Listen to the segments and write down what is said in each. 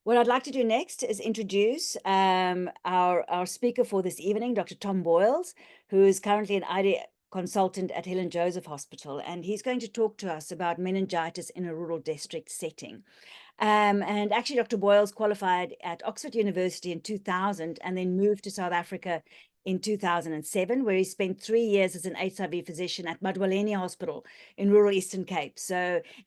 What I'd like to do next is introduce our speaker for this evening, Dr. Tom Boyles, who is currently an ID consultant at Helen Joseph Hospital, and he's going to talk to us about meningitis in a rural district setting. And actually, Dr. Boyles qualified at Oxford University in 2000 and then moved to South Africa in 2007, where he spent 3 years as an HIV physician at Madwaleni Hospital in rural Eastern Cape.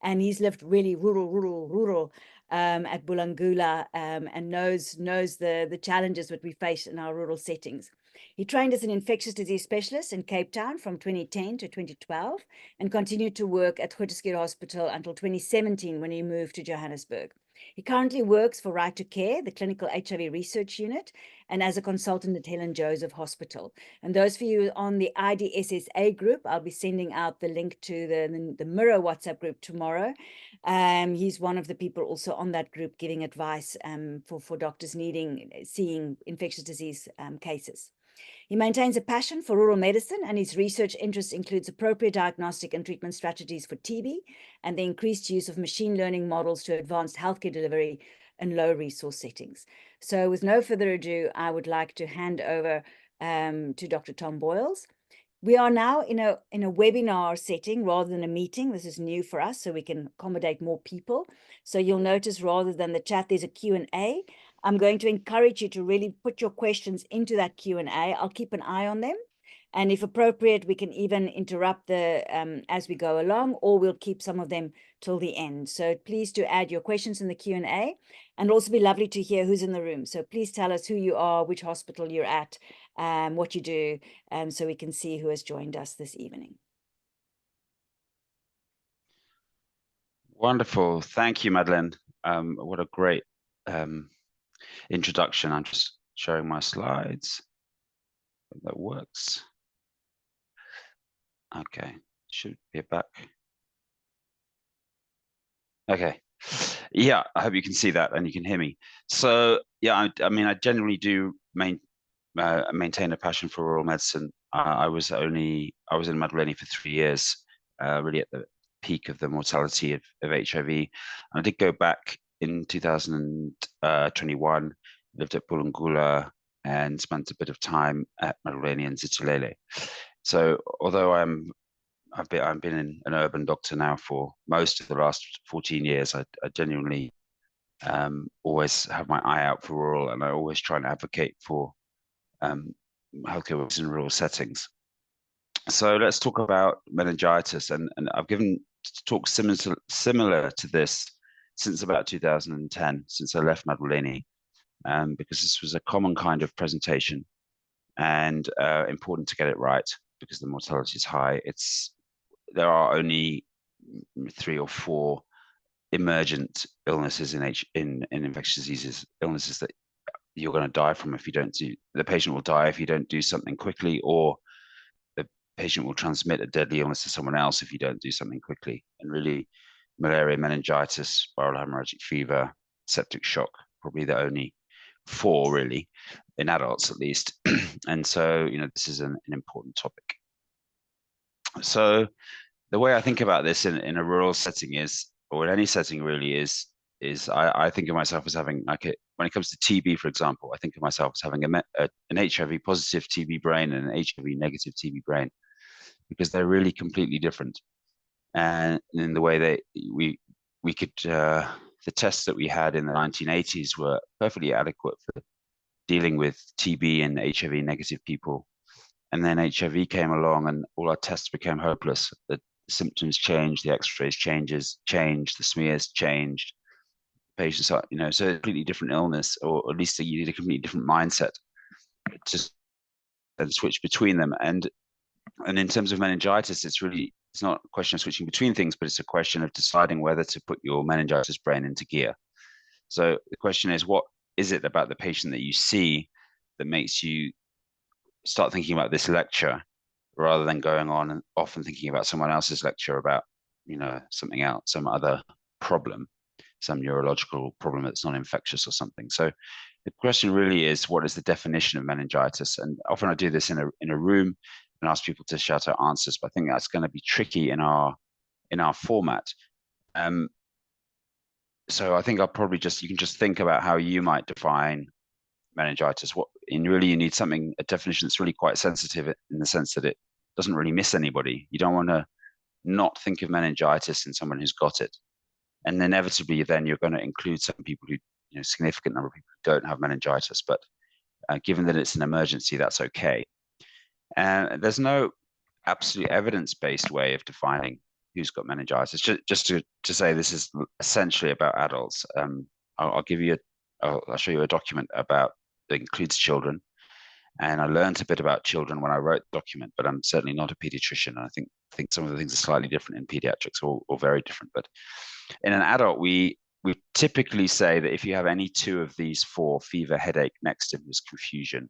And he's lived really rural at Bulangula, and knows the challenges that we face in our rural settings. He trained as an infectious disease specialist in Cape Town from 2010 to 2012 and continued to work at Groote Schuur Hospital until 2017 when he moved to Johannesburg. He currently works for Right to Care, the Clinical HIV Research Unit, and as a consultant at Helen Joseph Hospital. And those of you on the IDSSA group, I'll be sending out the link to the Mirror WhatsApp group tomorrow. He's one of the people also on that group giving advice for doctors seeing infectious disease cases. He maintains a passion for rural medicine, and his research interests includes appropriate diagnostic and treatment strategies for TB and the increased use of machine learning models to advanced healthcare delivery in low resource settings. So with no further ado, I would like to hand over to Dr. Tom Boyles. We are now in a webinar setting rather than a meeting. This is new for us, so we can accommodate more people. So you'll notice rather than the chat, there's a Q&A. I'm going to encourage you to really put your questions into that Q&A. I'll keep an eye on them. And if appropriate, we can even interrupt as we go along, or we'll keep some of them till the end. So please do add your questions in the Q&A, and also be lovely to hear who's in the room. So please tell us who you are, which hospital you're at, what you do, so we can see who has joined us this evening. Wonderful. Thank you, Madeleine. What a great introduction. I'm just showing my slides. If that works. Okay, should be back. Okay. Yeah, I hope you can see that and you can hear me. So yeah, I mean, I generally do maintain a passion for rural medicine. I was in Madwaleni for 3 years, really at the peak of the mortality of HIV. And I did go back in 2021, lived at Bulangula and spent a bit of time at Madwaleni and Zitulele. So although I've been an urban doctor now for most of the last 14 years, I genuinely always have my eye out for rural, and I always try and advocate for healthcare workers in rural settings. So let's talk about meningitis, and I've given talks similar to this since about 2010, since I left Madwaleni, because this was a common kind of presentation and important to get it right because the mortality is high. There are only 3 or 4 emergent illnesses in infectious diseases, illnesses that you're going to die from if you don't the patient will die if you don't do something quickly, or the patient will transmit a deadly illness to someone else if you don't do something quickly. And really, malaria, meningitis, viral hemorrhagic fever, septic shock, probably the only 4 really, in adults at least. And so, this is an important topic. So the way I think about this in a rural setting is, or in any setting really, is I think of myself as having, when it comes to TB, for example, I think of myself as having an HIV positive TB brain and an HIV negative TB brain, because they're really completely different. And in the way that we could, the tests that we had in the 1980s were perfectly adequate for dealing with TB and HIV negative people. And then HIV came along and all our tests became hopeless. The symptoms changed, the x-rays changed, the smears changed. Patients are, so a completely different illness, or at least you need a completely different mindset to switch between them. And in terms of meningitis, it's not a question of switching between things, but it's a question of deciding whether to put your meningitis brain into gear. So the question is, what is it about the patient that you see that makes you start thinking about this lecture rather than going on and often thinking about someone else's lecture about, something else, some other problem, some neurological problem that's not infectious or something. So the question really is, what is the definition of meningitis? And often I do this in a room and ask people to shout out answers, but I think that's going to be tricky in our format. so I think I'll probably you can just think about how you might define meningitis. Really you need a definition that's really quite sensitive in the sense that it doesn't really miss anybody. You don't want to not think of meningitis in someone who's got it. And inevitably then you're going to include some people who, significant number of people who don't have meningitis, but given that it's an emergency, that's okay. And there's no absolute evidence-based way of defining who's got meningitis. Just to say this is essentially about adults. I'll show you a document that includes children. And I learned a bit about children when I wrote the document, but I'm certainly not a pediatrician. And I think some of the things are slightly different in pediatrics or very different. But in an adult, we typically say that if you have any two of these four, fever, headache, next symptoms, confusion,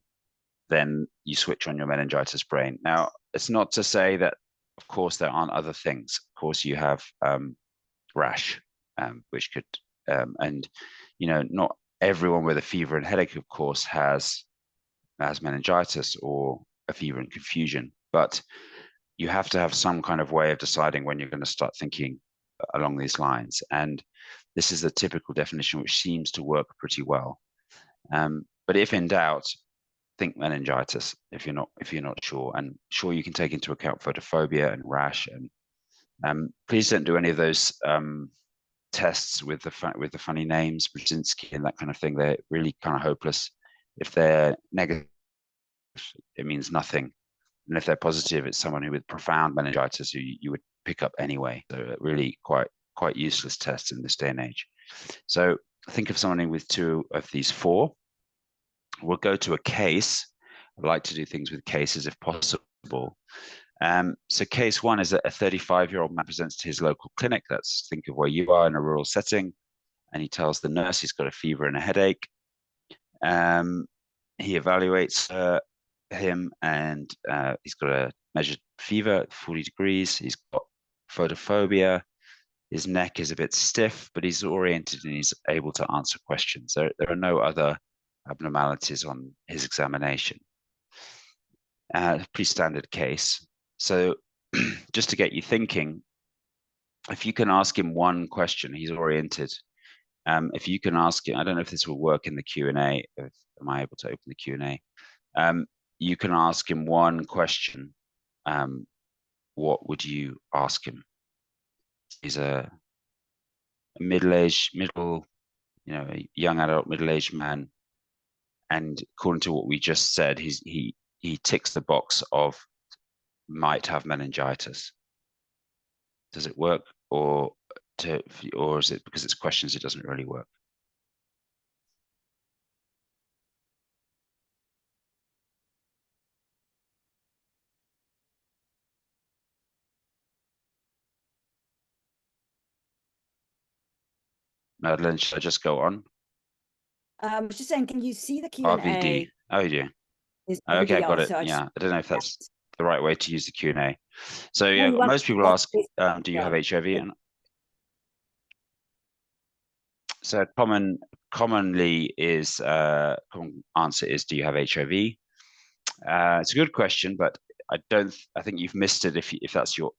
then you switch on your meningitis brain. Now, it's not to say that, of course, there aren't other things. Of course, you have rash, which could, and not everyone with a fever and headache, of course, has meningitis or a fever and confusion, but you have to have some kind of way of deciding when you're going to start thinking along these lines. And this is the typical definition, which seems to work pretty well. But if in doubt, think meningitis if you're not sure. And sure, you can take into account photophobia and rash. And please don't do any of those tests with the funny names, Brzezinski and that kind of thing. They're really kind of hopeless. If they're negative, it means nothing. And if they're positive, it's someone who with profound meningitis who you would pick up anyway. So really quite useless tests in this day and age. So think of someone with two of these four. We'll go to a case. I like to do things with cases if possible. So case one is that a 35-year-old man presents to his local clinic. Let's think of where you are in a rural setting. And he tells the nurse he's got a fever and a headache. He evaluates him, and he's got a measured fever, 40 degrees. He's got photophobia. His neck is a bit stiff, but he's oriented and he's able to answer questions. There are no other abnormalities on his examination. Pretty standard case. So just to get you thinking, if you can ask him one question, he's oriented. If you can ask him, I don't know if this will work in the Q&A. Am I able to open the Q&A? You can ask him one question. What would you ask him? He's a young adult, middle-aged man. And according to what we just said, he ticks the box of might have meningitis. Does it work, or is it because it's questions it doesn't really work? Madeleine, should I just go on? Just saying, can you see the RVD. Q&A? Oh, you do. Okay, I got it. Yeah, I don't know if that's the right way to use the Q&A. So yeah, most people ask, do you have HIV? And so commonly is common answer is, do you have HIV? It's a good question, but I think you've missed it if that's your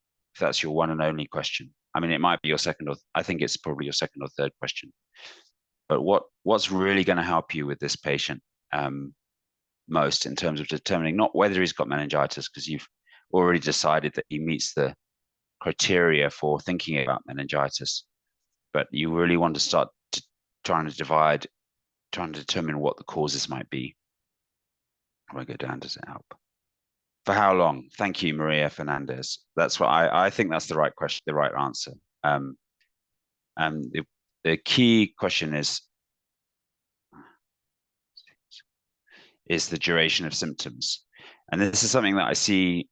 one and only question. I mean, it might be your second, or I think it's probably your second or third question. But what's really going to help you with this patient most in terms of determining not whether he's got meningitis, because you've already decided that he meets the criteria for thinking about meningitis, but you really want to start trying to determine what the causes might be. If I go down, does it help? For how long? Thank you, Maria Fernandez. That's what I think that's the right question, the right answer. The key question is the duration of symptoms. And this is something that I see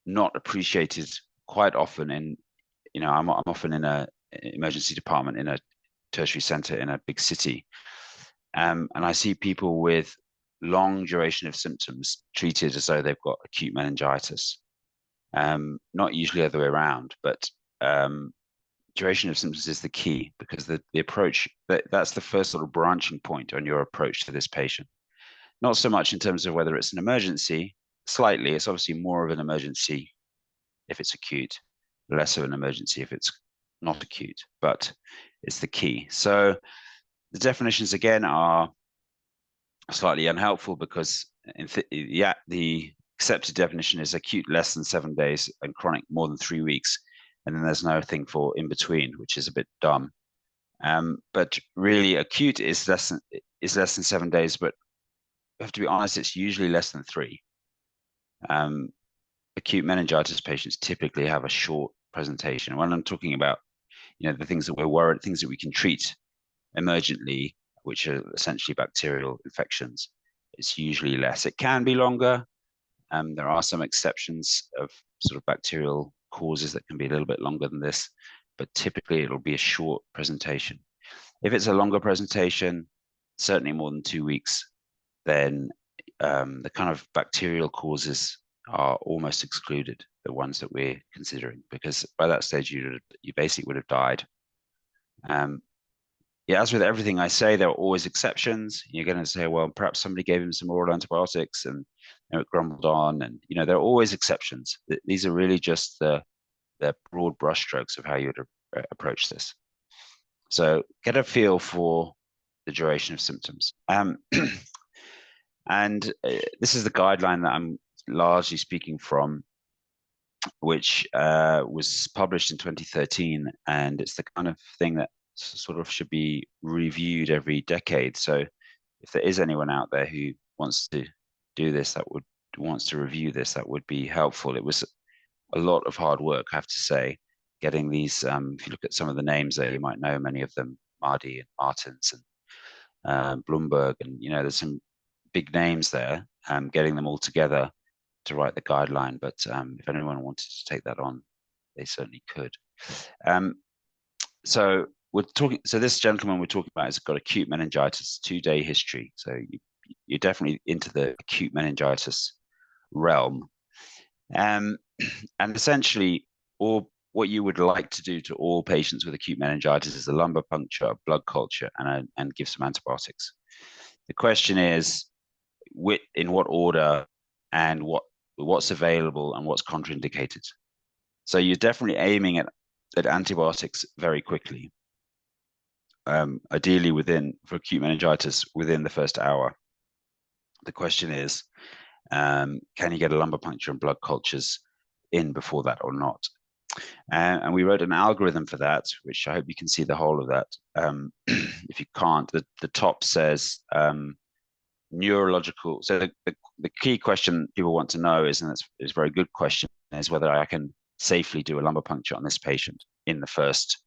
not appreciated quite often I'm often in a emergency department in a tertiary center in a big city. And I see people with long duration of symptoms treated as though they've got acute meningitis. Not usually the other way around, but duration of symptoms is the key, because the approach, that's the first sort of branching point on your approach to this patient. Not so much in terms of whether it's an emergency, slightly, it's obviously more of an emergency if it's acute, less of an emergency if it's not acute. But is the key. So the definitions again are slightly unhelpful because the accepted definition is acute less than 7 days and chronic more than 3 weeks. And then there's no thing for in between, which is a bit dumb. But really acute is less than 7 days, but you have to be honest, it's usually less than 3. Acute meningitis patients typically have a short presentation. When I'm talking about, the things that we're worried, things that we can treat emergently, which are essentially bacterial infections, it's usually less. It can be longer. There are some exceptions of sort of bacterial causes that can be a little bit longer than this, but typically it'll be a short presentation. If it's a longer presentation, certainly more than 2 weeks, then the kind of bacterial causes are almost excluded, the ones that we're considering, because by that stage you basically would have died. As with everything I say, there are always exceptions. You're going to say, well, perhaps somebody gave him some oral antibiotics and it grumbled on, and there are always exceptions. These are really just the broad brushstrokes of how you would approach this. So get a feel for the duration of symptoms. And this is the guideline that I'm largely speaking from, which was published in 2013, and it's the kind of thing that sort of should be reviewed every decade. So if there is anyone out there who wants to do this, wants to review this, that would be helpful. It was a lot of hard work, I have to say, getting these. If you look at some of the names there, you might know many of them: Mardi and Martins and Bloomberg, and there's some big names there. Getting them all together to write the guideline, but if anyone wanted to take that on, they certainly could. So this gentleman we're talking about has got acute meningitis, 2-day history. So you're definitely into the acute meningitis realm. And essentially, what you would like to do to all patients with acute meningitis is a lumbar puncture, a blood culture, and give some antibiotics. The question is, in what order and what's available and what's contraindicated. So you're definitely aiming at antibiotics very quickly. Ideally for acute meningitis within the first hour. The question is, can you get a lumbar puncture and blood cultures in before that or not? And we wrote an algorithm for that, which I hope you can see the whole of that. If you can't, the top says neurological. So the key question people want to know is, and it's a very good question, is whether I can safely do a lumbar puncture on this patient in the first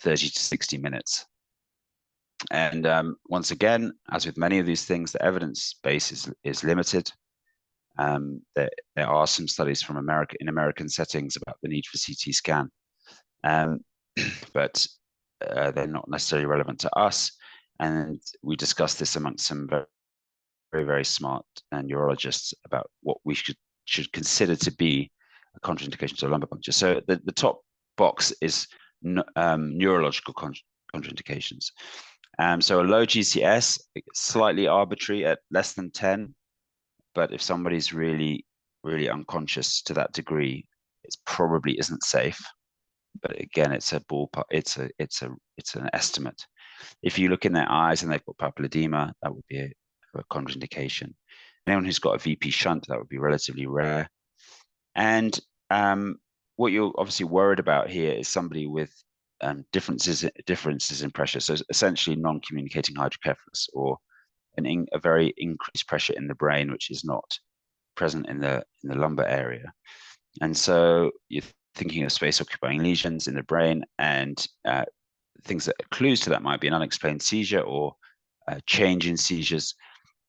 30 to 60 minutes. And once again, as with many of these things, the evidence base is limited. There are some studies from in American settings about the need for CT scan, but they're not necessarily relevant to us. And we discussed this amongst some very, very, very smart neurologists about what we should consider to be a contraindication to a lumbar puncture. So the top box is neurological contraindications. So a low GCS, slightly arbitrary at less than 10, but if somebody's really, really unconscious to that degree, it probably isn't safe. But again, it's a ballpark. It's an estimate. If you look in their eyes and they've got papilledema, that would be a contraindication. Anyone who's got a VP shunt, that would be relatively rare. And what you're obviously worried about here is somebody with differences in pressure. So essentially non-communicating hydrocephalus, or a very increased pressure in the brain, which is not present in the lumbar area. And so you're thinking of space-occupying lesions in the brain, and things that are clues to that might be an unexplained seizure, or a change in seizures,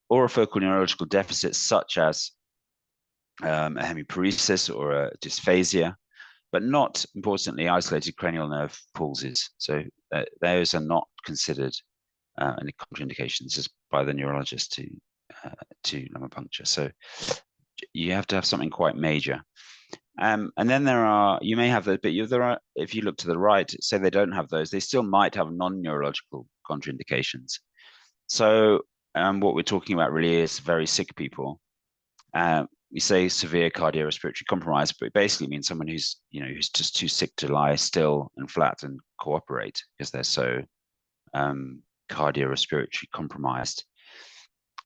or a focal neurological deficit such as a hemiparesis or a dysphasia, but not importantly isolated cranial nerve palsies. So those are not considered any contraindications just by the neurologist to lumbar puncture. So you have to have something quite major. And then you may have those, but if you look to the right, say they don't have those, they still might have non-neurological contraindications. So what we're talking about really is very sick people. we say severe cardiorespiratory compromise, but it basically means someone who's just too sick to lie still and flat and cooperate because they're so cardiorespiratory compromised.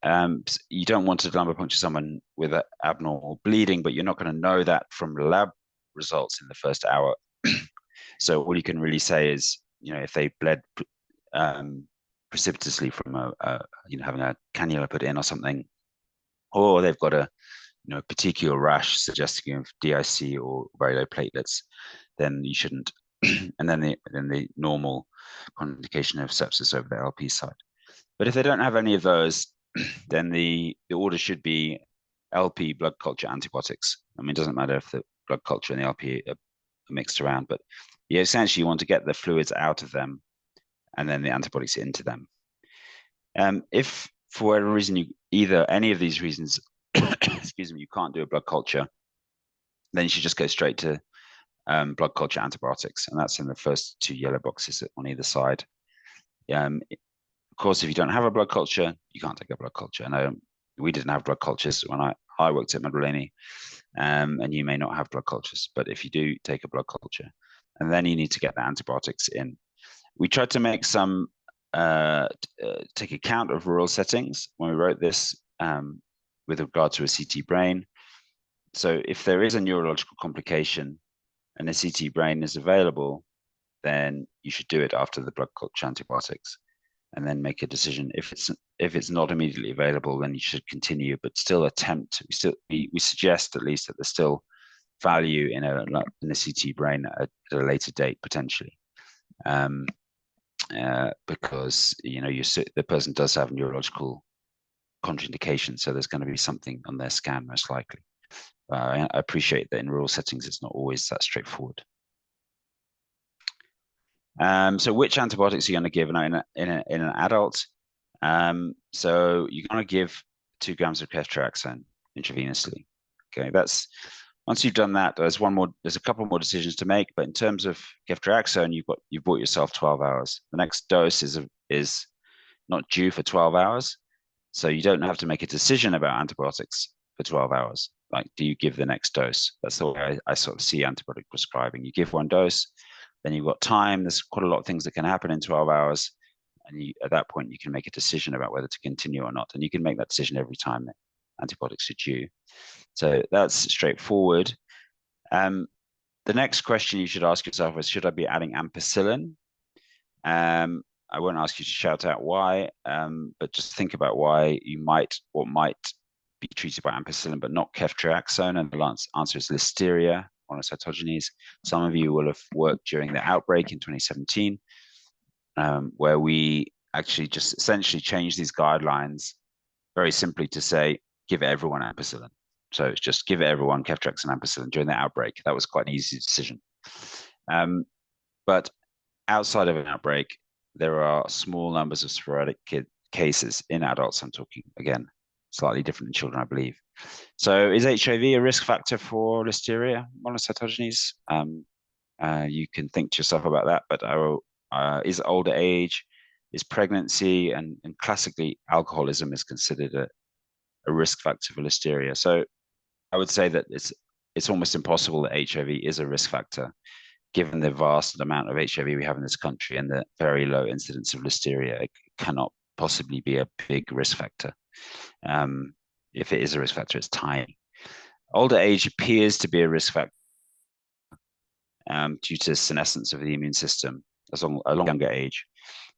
You don't want to lumbar puncture someone with abnormal bleeding, but you're not going to know that from lab results in the first hour. So all you can really say is, if they bled precipitously from having a cannula put in or something, or they've got a particular rash suggesting of DIC or very low platelets, then you shouldn't. And then the normal contraindication of sepsis over the LP side. But if they don't have any of those, then the order should be LP blood culture antibiotics. I mean, it doesn't matter if the blood culture and the LP are mixed around, but essentially you want to get the fluids out of them and then the antibiotics into them. If for whatever reason any of these reasons, excuse me, you can't do a blood culture, then you should just go straight to blood culture antibiotics, and that's in the first two yellow boxes on either side. Of course, if you don't have a blood culture, you can't take a blood culture. And we didn't have blood cultures when I worked at Madwaleni, and you may not have blood cultures, but if you do, take a blood culture, and then you need to get the antibiotics in. We tried to make some take account of rural settings when we wrote this with regard to a CT brain. So if there is a neurological complication and a CT brain is available, then you should do it after the blood culture antibiotics, and then make a decision. If it's not immediately available, then you should continue, but still attempt. We suggest at least that there's still value in a CT brain at a later date potentially, because the person does have neurological contraindication, so there's going to be something on their scan most likely. I appreciate that in rural settings it's not always that straightforward. So which antibiotics are you going to give in an adult? So you're going to give 2 grams of ceftriaxone intravenously. Okay, that's once you've done that, there's a couple more decisions to make. But in terms of ceftriaxone, you've bought yourself 12 hours. The next dose is not due for 12 hours, so you don't have to make a decision about antibiotics for 12 hours. Like, do you give the next dose? That's the way I sort of see antibiotic prescribing. You give one dose, then you've got time. There's quite a lot of things that can happen in 12 hours. And at that point, you can make a decision about whether to continue or not. And you can make that decision every time that antibiotics are due. So that's straightforward. The next question you should ask yourself is, should I be adding ampicillin? I won't ask you to shout out why, but just think about why what might be treated by ampicillin, but not ceftriaxone. And the answer is listeria monocytogenes. Some of you will have worked during the outbreak in 2017, where we actually just essentially changed these guidelines very simply to say, give everyone ampicillin. So it's just give everyone ceftriaxone and ampicillin during the outbreak. That was quite an easy decision. But outside of an outbreak, there are small numbers of sporadic cases in adults. I'm talking, again, slightly different in children, I believe. So is HIV a risk factor for listeria monocytogenes? You can think to yourself about that, but is older age, is pregnancy, and classically alcoholism is considered a risk factor for listeria. So I would say that it's almost impossible that HIV is a risk factor, given the vast amount of HIV we have in this country and the very low incidence of listeria. It cannot possibly be a big risk factor. If it is a risk factor, it's tiny. Older age appears to be a risk factor due to senescence of the immune system as a younger age.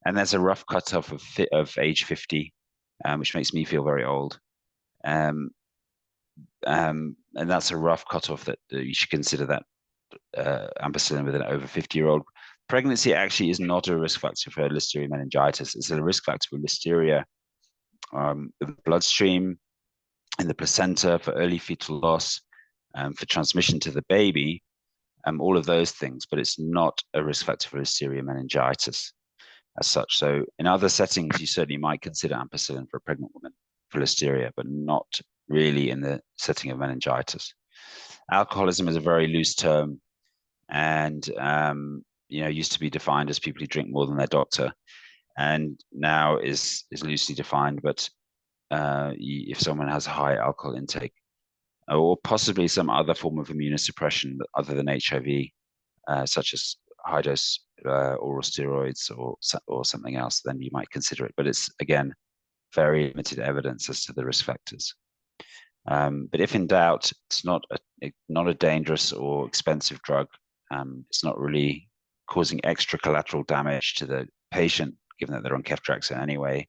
And there's a rough cutoff of age 50, which makes me feel very old. And that's a rough cutoff that you should consider that ampicillin with an over 50-year-old. Pregnancy actually is not a risk factor for listeria meningitis. It's a risk factor for listeria in the bloodstream, in the placenta, for early fetal loss, for transmission to the baby, all of those things, but it's not a risk factor for listeria meningitis as such. So in other settings, you certainly might consider ampicillin for a pregnant woman for listeria, but not really in the setting of meningitis. Alcoholism is a very loose term, and used to be defined as people who drink more than their doctor, and now is loosely defined. But if someone has a high alcohol intake, or possibly some other form of immunosuppression other than HIV, such as high dose oral steroids or something else, then you might consider it. But it's, again, very limited evidence as to the risk factors. But if in doubt, it's not a dangerous or expensive drug. It's not really causing extra collateral damage to the patient, given that they're on ceftriaxone anyway.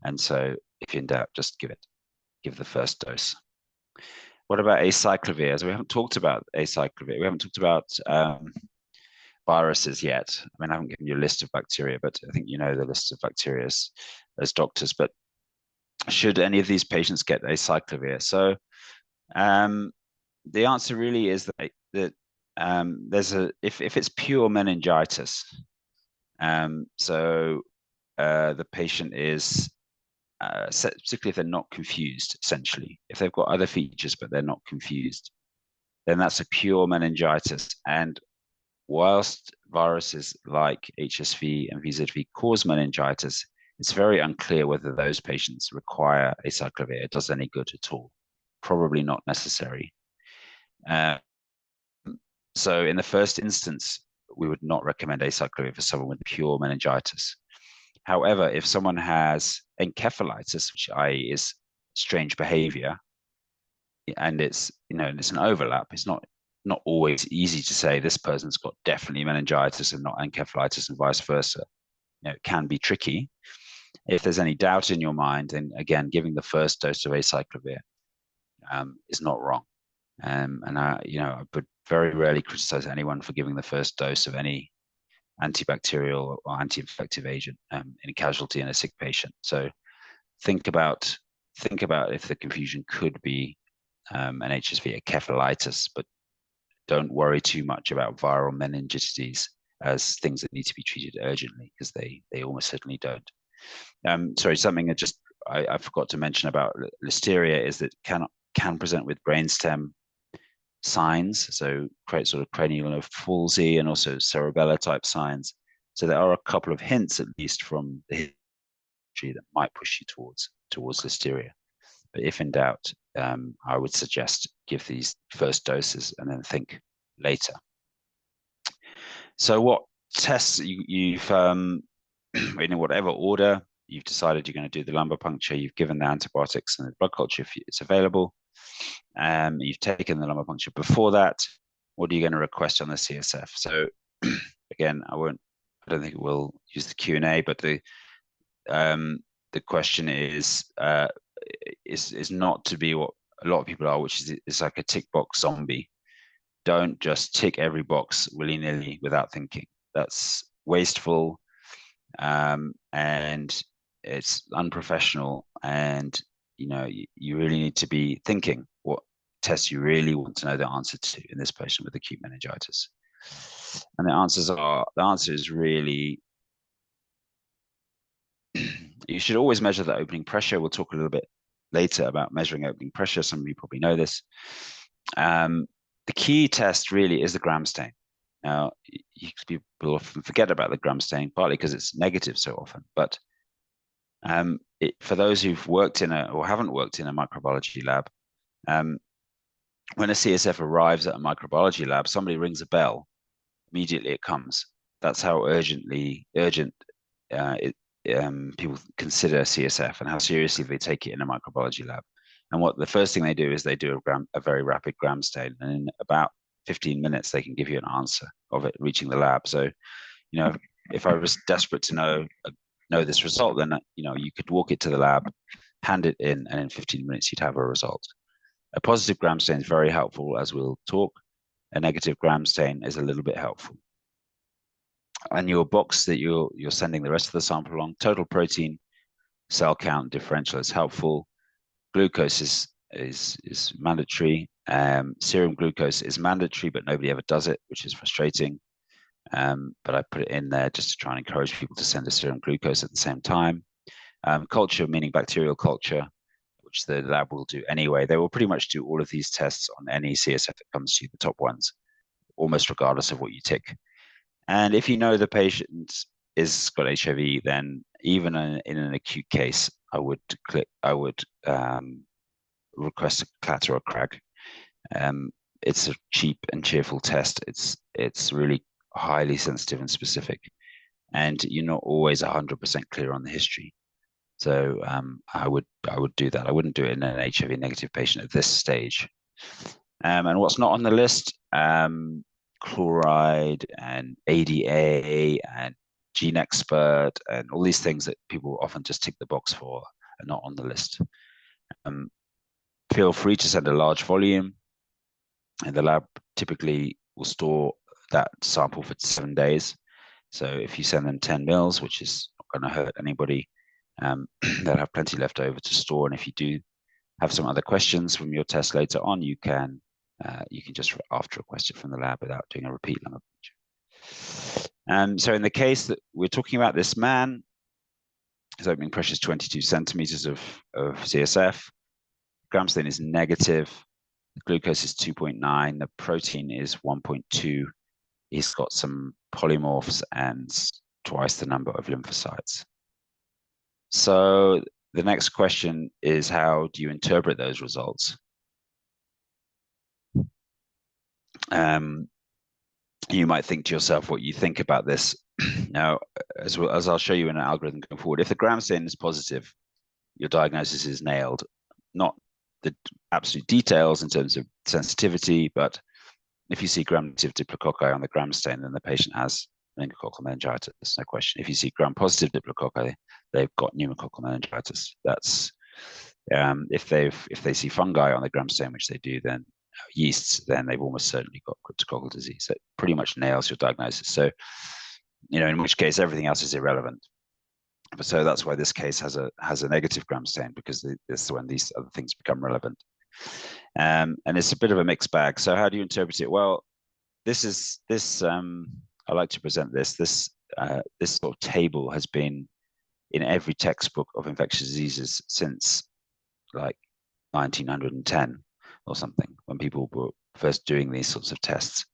And so if in doubt, just give the first dose. What about acyclovir? So we haven't talked about acyclovir. We haven't talked about viruses yet. I mean, I haven't given you a list of bacteria, but I think you know the list of bacteria as doctors. But should any of these patients get acyclovir? So the answer really is that there's if it's pure meningitis, so the patient is particularly if they're not confused, essentially, if they've got other features but they're not confused, then that's a pure meningitis. And whilst viruses like HSV and VZV cause meningitis, it's very unclear whether those patients require acyclovir. It does any good at all. Probably not necessary. So in the first instance, we would not recommend acyclovir for someone with pure meningitis. However, if someone has encephalitis, which is strange behavior, and it's an overlap, it's not always easy to say this person's got definitely meningitis and not encephalitis and vice versa. It can be tricky. If there's any doubt in your mind, then again, giving the first dose of acyclovir is not wrong. And I would very rarely criticize anyone for giving the first dose of any antibacterial or anti-infective agent in a casualty in a sick patient. So think about if the confusion could be an HSV, a cephalitis, but don't worry too much about viral meningitis as things that need to be treated urgently, because they almost certainly don't. Sorry, something I forgot to mention about listeria is that can present with brainstem signs, so create sort of cranial nerve palsy and also cerebellar type signs. So there are a couple of hints, at least from the history, that might push you towards listeria. But if in doubt, I would suggest give these first doses and then think later. So what tests you've in whatever order you've decided you're going to do the lumbar puncture, you've given the antibiotics and the blood culture if it's available. You've taken the lumbar puncture before that. What are you going to request on the CSF? So again, I don't think we'll use the Q&A, but the question is not to be what a lot of people are, which is like a tick box zombie. Don't just tick every box willy-nilly without thinking. That's wasteful, and it's unprofessional, and you really need to be thinking what tests you really want to know the answer to in this patient with acute meningitis. And the answer is really you should always measure the opening pressure. We'll talk a little bit later about measuring opening pressure. Some of you probably know this. The key test really is the gram stain. Now, people often forget about the gram stain, partly because it's negative so often, but for those who've worked in or haven't worked in a microbiology lab, when a CSF arrives at a microbiology lab, somebody rings a bell, immediately it comes. That's how urgent people consider CSF and how seriously they take it in a microbiology lab. And what the first thing they do is they do a very rapid gram stain, and in about 15 minutes they can give you an answer of it reaching the lab. So, if I was desperate to know this result, then you could walk it to the lab, hand it in, and in 15 minutes you'd have a result. A positive gram stain is very helpful, as we'll talk. A negative gram stain is a little bit helpful. And your box that you're sending the rest of the sample along, total protein, cell count, differential is helpful. Glucose is mandatory. Serum glucose is mandatory, but nobody ever does it, which is frustrating. But I put it in there just to try and encourage people to send a serum glucose at the same time. Culture, meaning bacterial culture, which the lab will do anyway. They will pretty much do all of these tests on any CSF that comes to you, the top ones, almost regardless of what you tick. And if you know the patient is got HIV, then even in an acute case, I would request a CLAT or a CRAG. It's a cheap and cheerful test. It's really highly sensitive and specific, and you're not always 100% clear on the history. So I would do that. I wouldn't do it in an HIV negative patient at this stage. And what's not on the list? Chloride and ADA and Gene Expert and all these things that people often just tick the box for are not on the list. Feel free to send a large volume, and the lab typically will store that sample for 7 days. So if you send them 10 mils, which is not going to hurt anybody, they'll have plenty left over to store. And if you do have some other questions from your test later on, you can just after a question from the lab without doing a repeat lung puncture. So in the case that we're talking about, this man, his opening pressure is 22 centimeters of CSF. Gram stain is negative. The glucose is 2.9. The protein is 1.2. He's got some polymorphs and twice the number of lymphocytes. So the next question is, how do you interpret those results? You might think to yourself what you think about this. Now, as I'll show you in an algorithm going forward, if the gram stain is positive, your diagnosis is nailed. Not the absolute details in terms of sensitivity, but if you see gram-negative diplococci on the gram stain, then the patient has meningococcal meningitis, no question. If you see gram-positive diplococci, they've got pneumococcal meningitis. That's if they see fungi on the gram stain, which they do, then yeasts, then they've almost certainly got cryptococcal disease. So it pretty much nails your diagnosis. So, in which case everything else is irrelevant. So that's why this case has a negative gram stain, because this is when these other things become relevant. And it's a bit of a mixed bag. So how do you interpret it? Well, this I like to present this sort of table has been in every textbook of infectious diseases since like 1910 or something, when people were first doing these sorts of tests.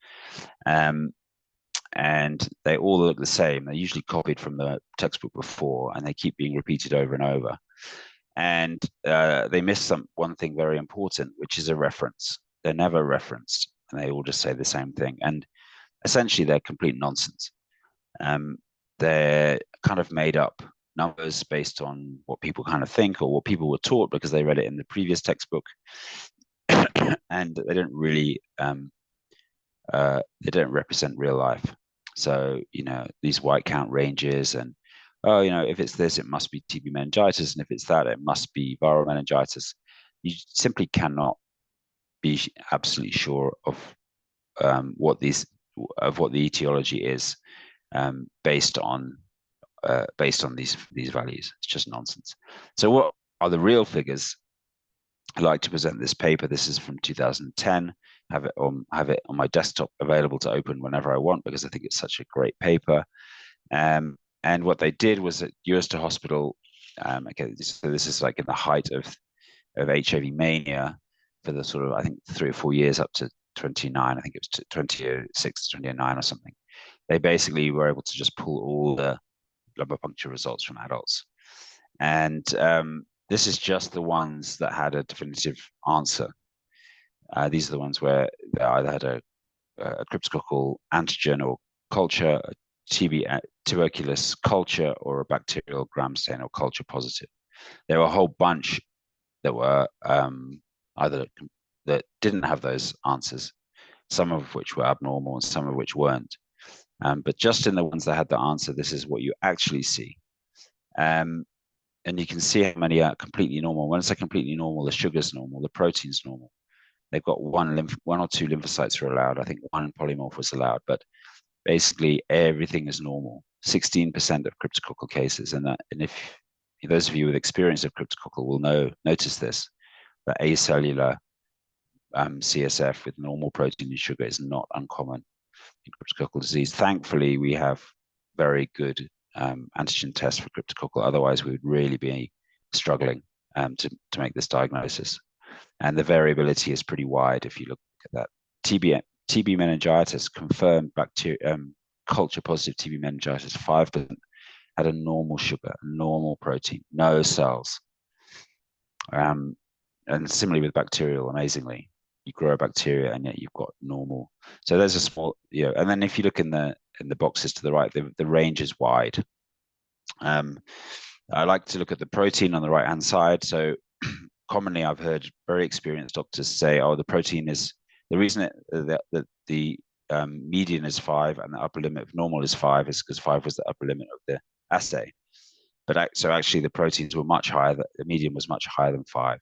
And they all look the same. They're usually copied from the textbook before, and they keep being repeated over and over. And they miss one thing very important, which is a reference. They're never referenced, and they all just say the same thing. And essentially, they're complete nonsense. They're kind of made up numbers based on what people kind of think or what people were taught because they read it in the previous textbook, and they don't really they don't represent real life. So these white count ranges and if it's this, it must be TB meningitis, and if it's that, it must be viral meningitis. You simply cannot be absolutely sure of what the etiology is based on these values. It's just nonsense. So what are the real figures? I like to present this paper. This is from 2010. Have it on my desktop, available to open whenever I want, because I think it's such a great paper. And what they did was at Groote Hospital. Okay, so this is like in the height of HIV mania for the sort of, I think, 3 or 4 years up to 29. I think it was 26 to 29 or something. They basically were able to just pull all the lumbar puncture results from adults, and this is just the ones that had a definitive answer. These are the ones where they either had a cryptococcal antigen or culture, a TB tuberculous culture, or a bacterial gram stain or culture positive. There were a whole bunch that were either that didn't have those answers, some of which were abnormal and some of which weren't. But just in the ones that had the answer, this is what you actually see. And you can see how many are completely normal. When it's completely normal, the sugar's normal, the protein's normal. They've got one or two lymphocytes are allowed. I think one polymorph was allowed, but basically everything is normal. 16% of cryptococcal cases, and if those of you with experience of cryptococcal will notice this, that acellular CSF with normal protein and sugar is not uncommon in cryptococcal disease. Thankfully, we have very good antigen tests for cryptococcal. Otherwise, we would really be struggling to make this diagnosis. And the variability is pretty wide if you look at that. TB meningitis, confirmed culture positive TB meningitis, 5% had a normal sugar, normal protein, no cells. And similarly with bacterial, amazingly. you grow a bacteria and yet you've got normal. So there's a small, and then if you look in the boxes to the right, the range is wide. I like to look at the protein on the right hand side. So commonly I've heard very experienced doctors say, oh, the protein is the reason that the median is 5 and the upper limit of normal is 5 is because 5 was the upper limit of the assay. But so actually the proteins were much higher, the median was much higher than 5.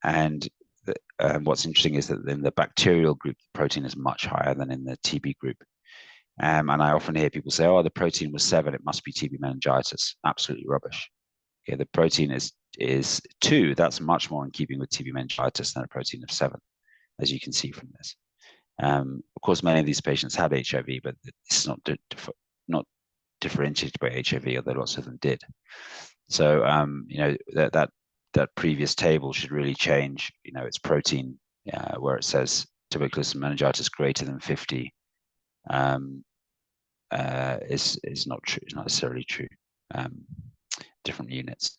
And what's interesting is that in the bacterial group, the protein is much higher than in the TB group. And I often hear people say, oh, the protein was 7, it must be TB meningitis. Absolutely rubbish. Okay, the protein is 2. That's much more in keeping with TB meningitis than a protein of 7, as you can see from this. Of course, many of these patients had HIV, but it's not differentiated by HIV, although lots of them did. So, that previous table should really change. Its protein, where it says tuberculosis and meningitis greater than 50, is not true. It's not necessarily true. Different units.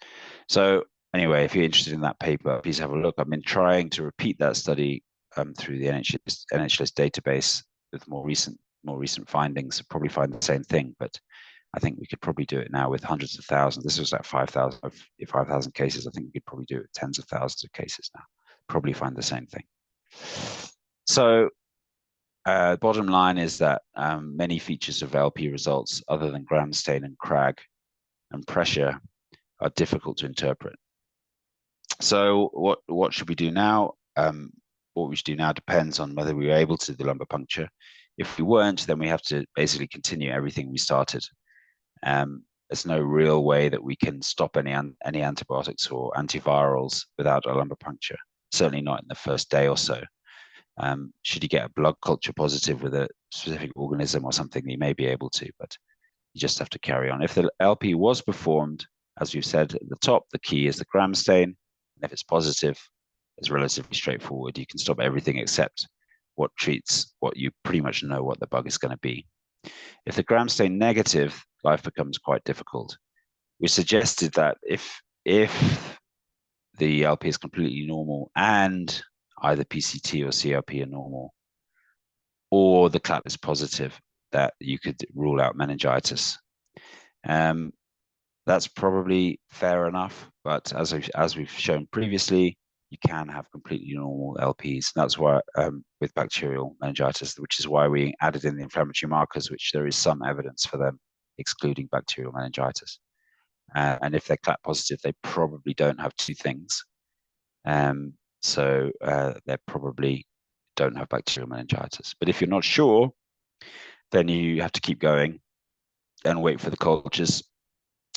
So anyway, if you're interested in that paper, please have a look. I've been trying to repeat that study through the NHS database with more recent findings. Probably find the same thing, but I think we could probably do it now with hundreds of thousands. This was like 5,000 cases. I think we could probably do it with tens of thousands of cases now. Probably find the same thing. So bottom line is that many features of LP results, other than gram stain and crag and pressure, are difficult to interpret. So what should we do now? What we should do now depends on whether we were able to do the lumbar puncture. If we weren't, then we have to basically continue everything we started. There's no real way that we can stop any antibiotics or antivirals without a lumbar puncture. Certainly not in the first day or so. Should you get a blood culture positive with a specific organism or something, you may be able to, but you just have to carry on. If the LP was performed, as we've said at the top, the key is the gram stain. And if it's positive, it's relatively straightforward. You can stop everything except what treats what you pretty much know what the bug is going to be. If the gram stain negative, life becomes quite difficult. We suggested that if the LP is completely normal and either PCT or CRP are normal, or the CLAP is positive, that you could rule out meningitis. That's probably fair enough, but as we've shown previously, you can have completely normal LPs. That's why with bacterial meningitis, which is why we added in the inflammatory markers, which there is some evidence for them excluding bacterial meningitis. And if they're CLAP positive, they probably don't have two things. So they probably don't have bacterial meningitis. But if you're not sure, then you have to keep going and wait for the cultures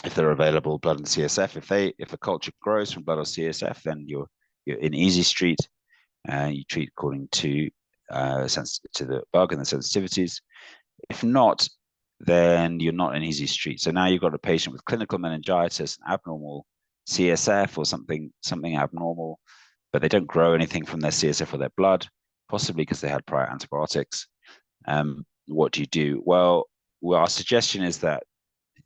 if they're available, blood and CSF. If a culture grows from blood or CSF, then you're in easy street. You treat according to the bug and the sensitivities. If not, then you're not in easy street. So now you've got a patient with clinical meningitis, abnormal CSF or something abnormal, but they don't grow anything from their CSF or their blood, possibly because they had prior antibiotics. What do you do? Well, our suggestion is that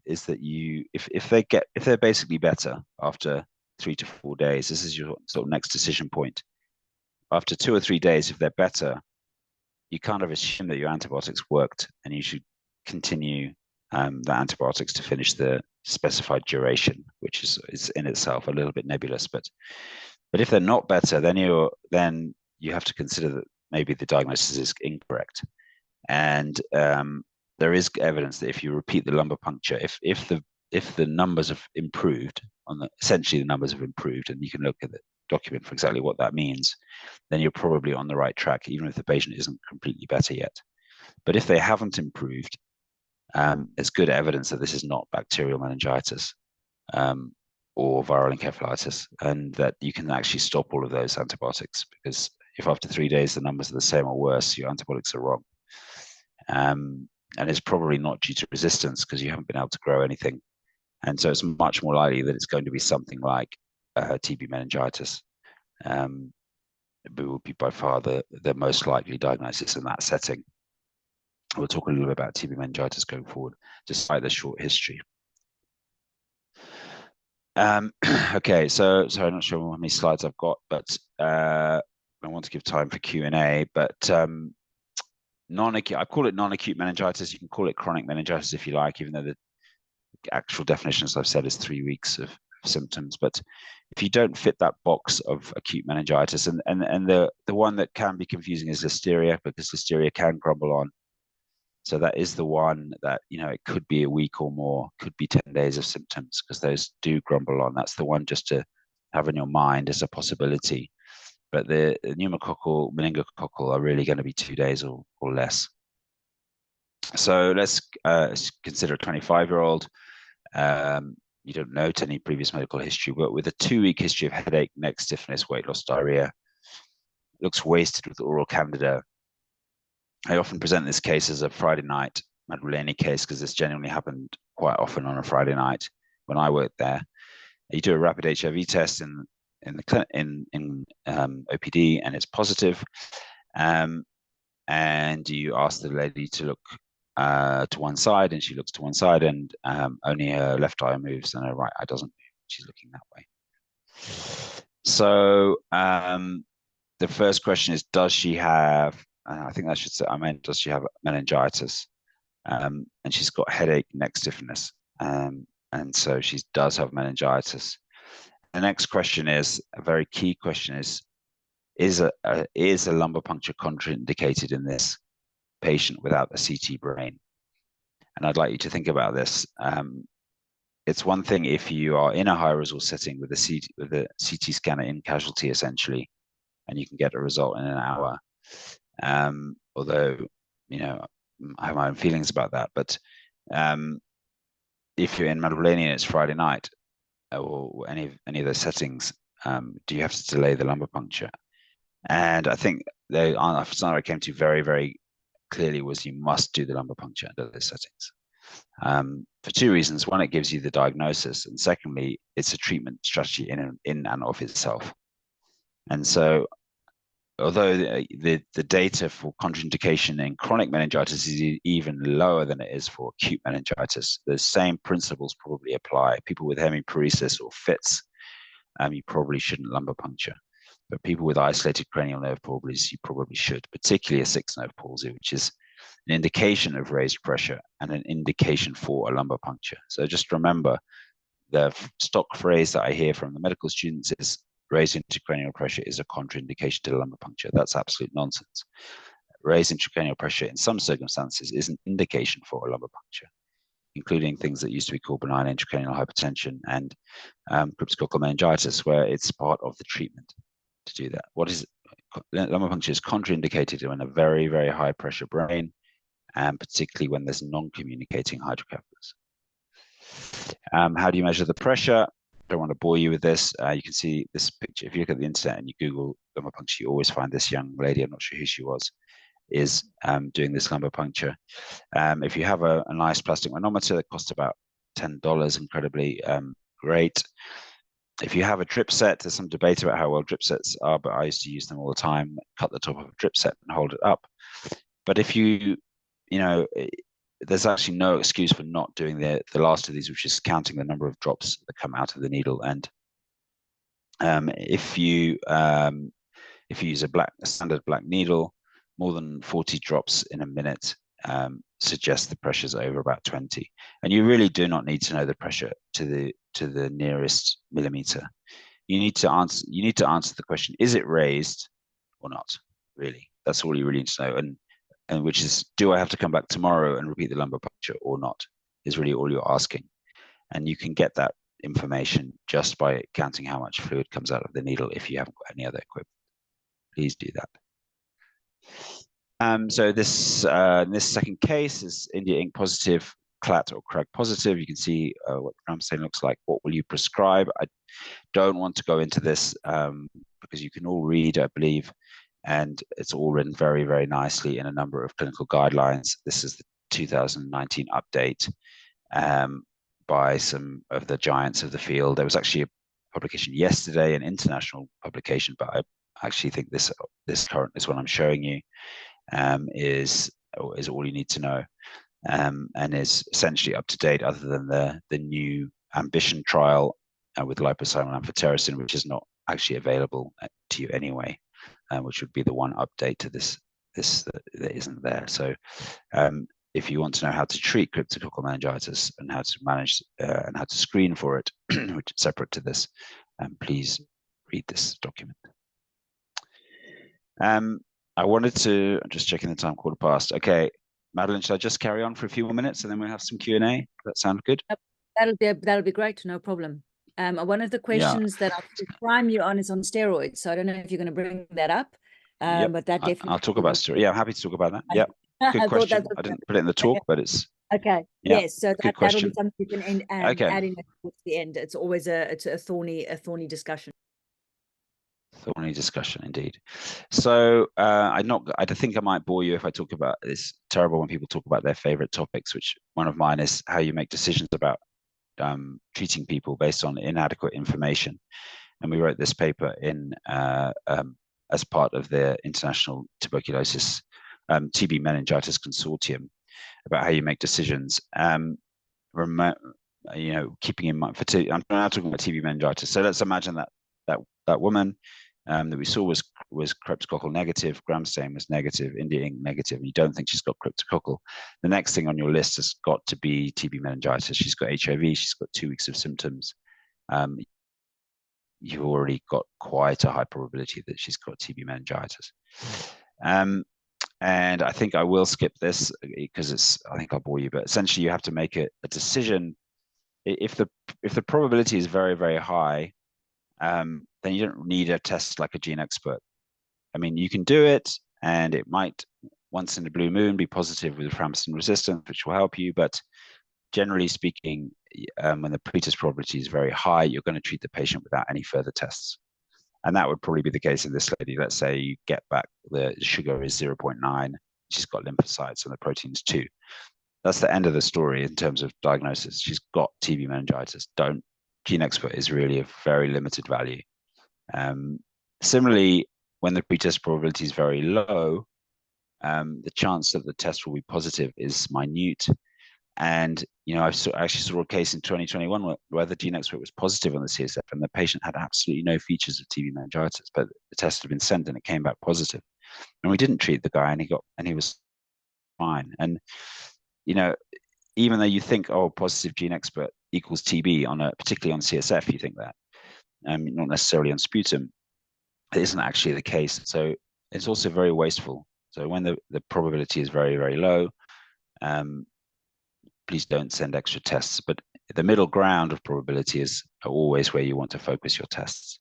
you, if they're basically better after 3 to 4 days, this is your sort of next decision point. After 2 or 3 days, if they're better, you kind of assume that your antibiotics worked, and you should continue the antibiotics to finish the specified duration, which is in itself a little bit nebulous. But if they're not better, then you have to consider that maybe the diagnosis is incorrect. And there is evidence that if you repeat the lumbar puncture, if the numbers have improved, essentially the numbers have improved, and you can look at the document for exactly what that means, then you're probably on the right track, even if the patient isn't completely better yet. But if they haven't improved, it's good evidence that this is not bacterial meningitis or viral encephalitis, and that you can actually stop all of those antibiotics, because if after 3 days the numbers are the same or worse, your antibiotics are wrong. And it's probably not due to resistance, because you haven't been able to grow anything. And so it's much more likely that it's going to be something like TB meningitis. It will be by far the most likely diagnosis in that setting. We'll talk a little bit about TB meningitis going forward, despite the short history. Okay, so sorry, I'm not sure how many slides I've got, but I want to give time for Q&A, but non-acute, I call it non-acute meningitis. You can call it chronic meningitis if you like, even though the actual definition, as I've said, is 3 weeks of symptoms. But if you don't fit that box of acute meningitis, and the one that can be confusing is listeria, because listeria can grumble on. So that is the one that, it could be a week or more, could be 10 days of symptoms, because those do grumble on. That's the one just to have in your mind as a possibility. But the pneumococcal, meningococcal are really going to be 2 days or less. So let's consider a 25-year-old. You don't note any previous medical history, but with a 2-week history of headache, neck stiffness, weight loss, diarrhea, looks wasted with oral candida. I often present this case as a Friday night Madwaleni case because this genuinely happened quite often on a Friday night when I worked there. You do a rapid HIV test in OPD and it's positive, and you ask the lady to look to one side, and she looks to one side, and only her left eye moves and her right eye doesn't move. She's looking that way. So the first question is, does she have? I think that should say. Does she have meningitis? And she's got headache, neck stiffness, and so she does have meningitis. The next question is a very key question: is a lumbar puncture contraindicated in this patient without a CT brain? And I'd like you to think about this. It's one thing if you are in a high-result setting with a CT scanner in casualty, essentially, and you can get a result in an hour. Although, I have my own feelings about that. But if you're in Madwaleni and it's Friday night, or any of those settings, do you have to delay the lumbar puncture? And I think the answer I came to very, very clearly was you must do the lumbar puncture under those settings. For 2 reasons. One, it gives you the diagnosis, and secondly, it's a treatment strategy in and of itself. And so, although the data for contraindication in chronic meningitis is even lower than it is for acute meningitis, the same principles probably apply. People with hemiparesis or fits, you probably shouldn't lumbar puncture. But people with isolated cranial nerve palsies, you probably should, particularly a 6-nerve palsy, which is an indication of raised pressure and an indication for a lumbar puncture. So just remember, the stock phrase that I hear from the medical students is raised intracranial pressure is a contraindication to lumbar puncture. That's absolute nonsense. Raised intracranial pressure in some circumstances is an indication for a lumbar puncture, including things that used to be called benign intracranial hypertension and cryptococcal meningitis, where it's part of the treatment to do that. Lumbar puncture is contraindicated in a very, very high pressure brain, and particularly when there's non-communicating hydrocephalus. How do you measure the pressure? I don't want to bore you with this. You can see this picture. If you look at the internet and you Google lumbar puncture, you always find this young lady, I'm not sure who she was, is doing this lumbar puncture. If you have a nice plastic manometer that costs about $10, incredibly great. If you have a drip set, there's some debate about how well drip sets are, but I used to use them all the time. Cut the top of a drip set and hold it up. But if there's actually no excuse for not doing the last of these, which is counting the number of drops that come out of the needle. And if you use a standard black needle, more than 40 drops in a minute suggests the pressure's over about 20. And you really do not need to know the pressure to the nearest millimeter. You need to answer the question: is it raised or not? Really, that's all you really need to know. And which is, do I have to come back tomorrow and repeat the lumbar puncture or not? Is really all you're asking. And you can get that information just by counting how much fluid comes out of the needle if you haven't got any other equipment. Please do that. So this second case is India ink positive, CLAT or CRAG positive. You can see what rampstein looks like. What will you prescribe? I don't want to go into this because you can all read, I believe, and it's all written very, very nicely in a number of clinical guidelines. This is the 2019 update by some of the giants of the field. There was actually a publication yesterday, an international publication, but I actually think this current, this one I'm showing you, is all you need to know, and is essentially up to date, other than the new ambition trial with liposomal amphotericin, which is not actually available to you anyway. which would be the one update to this that isn't there. So if you want to know how to treat cryptococcal meningitis and how to manage and how to screen for it, which is separate to this, please read this document. I wanted to, I'm just checking the time, 15:15. Okay, Madeleine, should I just carry on for a few more minutes and then we'll have some Q&A? Does that sound good? That'll be great. No problem. One of the questions that I'll prime you on is on steroids. So I don't know if you're going to bring that up. But that definitely. I'll talk about steroids. Yeah, I'm happy to talk about that. Yeah, good question. I didn't put it in the talk, but it's okay. Yeah, yes, so that'll be something you can Okay. add in towards the end. It's always a thorny discussion. Thorny discussion indeed. So I think I might bore you if I talk about this. Terrible when people talk about their favorite topics, which one of mine is how you make decisions about treating people based on inadequate information. And we wrote this paper in as part of the International Tuberculosis TB Meningitis Consortium about how you make decisions. Keeping in mind I'm now talking about TB meningitis. So let's imagine that woman that we saw was cryptococcal negative, gram stain was negative, India ink negative, and you don't think she's got cryptococcal. The next thing on your list has got to be TB meningitis. She's got HIV, she's got 2 weeks of symptoms. You've already got quite a high probability that she's got TB meningitis. And I think I will skip this because I think I'll bore you, but essentially you have to make a decision. If the probability is very, very high, then you don't need a test like a gene expert. I mean, you can do it, and it might once in a blue moon be positive with rifampicin resistance, which will help you. But generally speaking, when the pretest probability is very high, you're going to treat the patient without any further tests. And that would probably be the case in this lady. Let's say you get back the sugar is 0.9, she's got lymphocytes and the protein's 2. That's the end of the story in terms of diagnosis. She's got TB meningitis. Gene expert is really of very limited value. Similarly, when the pretest probability is very low, the chance that the test will be positive is minute. And I actually saw a case in 2021 where the gene expert was positive on the CSF, and the patient had absolutely no features of TB meningitis, but the test had been sent and it came back positive. And we didn't treat the guy, and he was fine. And even though you think, oh, positive gene expert equals TB particularly on CSF, you think that, not necessarily on sputum, it isn't actually the case. So it's also very wasteful. So when the probability is very, very low, please don't send extra tests. But the middle ground of probability is always where you want to focus your tests.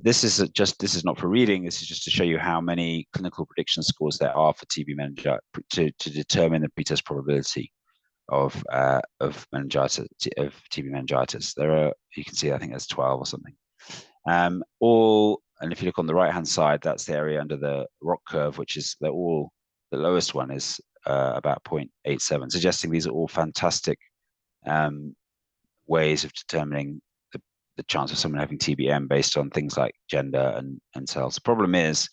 This is not for reading. This is just to show you how many clinical prediction scores there are for TB meningitis to determine the pretest probability of meningitis, of TB meningitis. There are, you can see, I think there's 12 or something. And if you look on the right hand side, that's the area under the ROC curve, which is the lowest one is about 0.87, suggesting these are all fantastic ways of determining the chance of someone having TBM based on things like gender and cells. The problem is,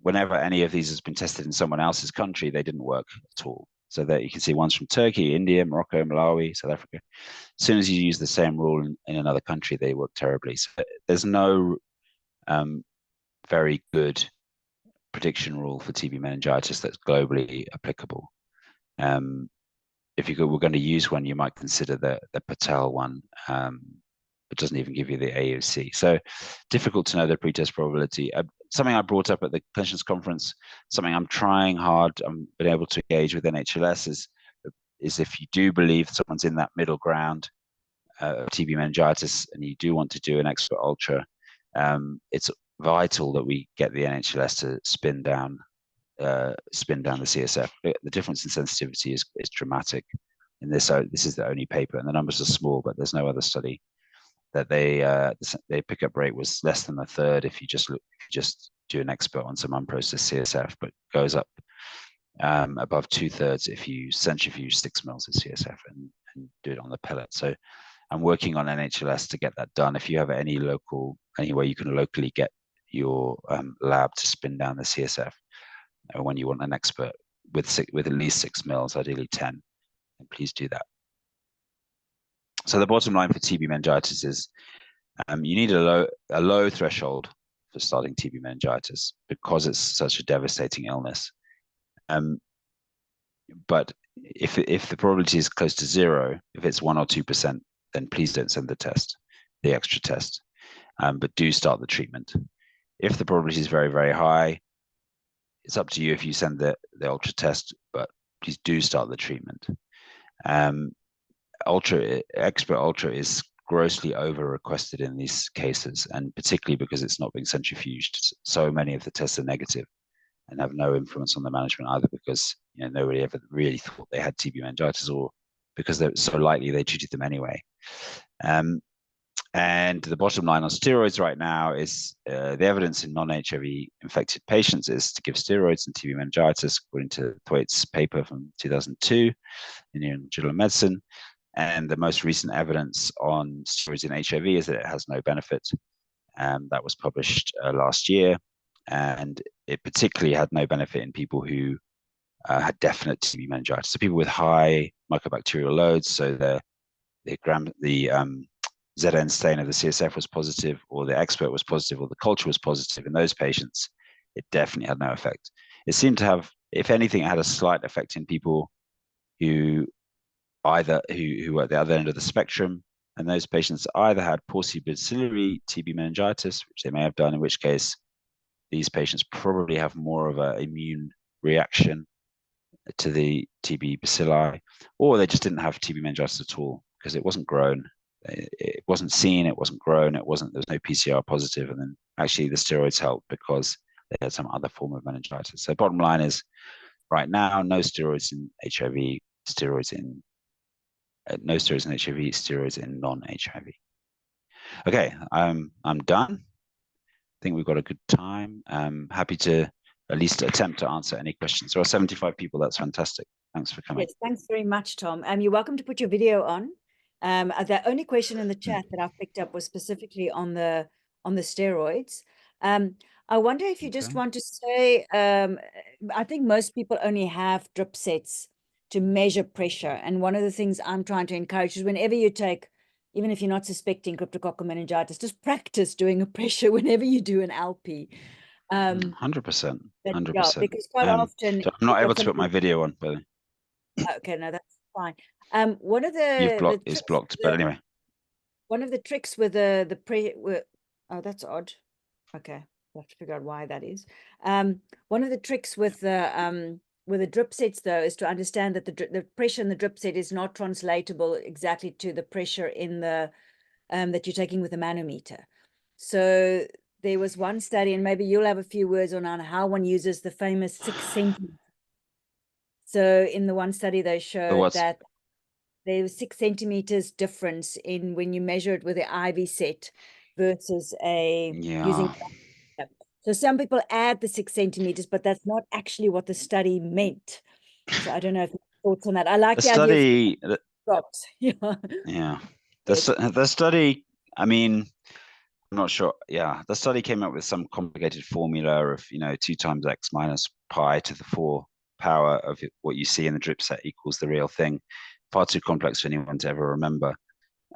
whenever any of these has been tested in someone else's country, they didn't work at all. So that you can see ones from Turkey, India, Morocco, Malawi, South Africa. As soon as you use the same rule in another country, they work terribly. So there's no very good prediction rule for TB meningitis that's globally applicable. If we're going to use one, you might consider the Patel one. It doesn't even give you the AUC. So difficult to know the pretest probability. Something I brought up at the clinicians conference, something I'm trying hard, I've been able to engage with NHLS is if you do believe someone's in that middle ground of TB meningitis and you do want to do an expert ultra, it's vital that we get the NHLS to spin down the CSF. The difference in sensitivity is dramatic in this. So this is the only paper, and the numbers are small, but there's no other study that their pickup rate was less than a third if you just do an expert on some unprocessed CSF, but goes up above 2/3 if you centrifuge 6 mils of CSF and do it on the pellet. So I'm working on NHLS to get that done. If you have any way you can locally get your lab to spin down the CSF when you want an expert with at least 6 mils, ideally 10, then please do that. So the bottom line for TB meningitis is you need a low threshold for starting TB meningitis because it's such a devastating illness. But if the probability is close to 0, if it's 1 or 2%, then please don't send the extra test. But do start the treatment. If the probability is very, very high, it's up to you if you send the ultra test, but please do start the treatment. Expert ultra is grossly over requested in these cases, and particularly because it's not being centrifuged. So many of the tests are negative and have no influence on the management, either because nobody ever really thought they had TB meningitis, or because they're so likely they treated them anyway. And the bottom line on steroids right now is the evidence in non-HIV infected patients is to give steroids and TB meningitis, according to Thwaite's paper from 2002 in the Journal of Medicine. And the most recent evidence on steroids in HIV is that it has no benefit. That was published last year. And it particularly had no benefit in people who had definite TB meningitis. So people with high mycobacterial loads, so the ZN stain of the CSF was positive, or the expert was positive, or the culture was positive. In those patients, it definitely had no effect. It seemed to have, if anything, it had a slight effect in people who were at the other end of the spectrum, and those patients either had paucibacillary TB meningitis, which they may have done, in which case these patients probably have more of an immune reaction to the TB bacilli, or they just didn't have TB meningitis at all because it wasn't grown. It wasn't seen, it wasn't grown, there was no PCR positive, and then actually the steroids helped because they had some other form of meningitis. So bottom line is, right now, no steroids in HIV, no steroids in HIV, steroids in non-HIV. Okay, I'm done. I think we've got a good time. I'm happy to at least attempt to answer any questions. There are 75 people. That's fantastic. Thanks for coming. Yes, thanks very much, Tom. You're welcome to put your video on. The only question in the chat that I've picked up was specifically on the steroids. I wonder if you just want to say, I think most people only have drip sets to measure pressure. And one of the things I'm trying to encourage is whenever you take, even if you're not suspecting cryptococcal meningitis, just practice doing a pressure whenever you do an LP. 100%. 100%. Because quite often, so I'm not able to put my video on, but okay, no, that's fine. One of it's blocked, but anyway. One of the tricks with oh, that's odd. Okay, we'll have to figure out why that is. One of the tricks with the drip sets, though, is to understand that the pressure in the drip set is not translatable exactly to the pressure in the that you're taking with a manometer. So there was one study, and maybe you'll have a few words on how one uses the famous 6 centimeters. So in the one study, they showed that there was 6 centimeters difference in when you measure it with the IV set versus using. So some people add the 6 centimeters, but that's not actually what the study meant. So I don't know if you have thoughts on that. I like the study. Idea of drops. Yeah. The study, I mean, I'm not sure. Yeah, the study came up with some complicated formula of 2 times x minus pi to the 4 power of what you see in the drip set equals the real thing. Far too complex for anyone to ever remember.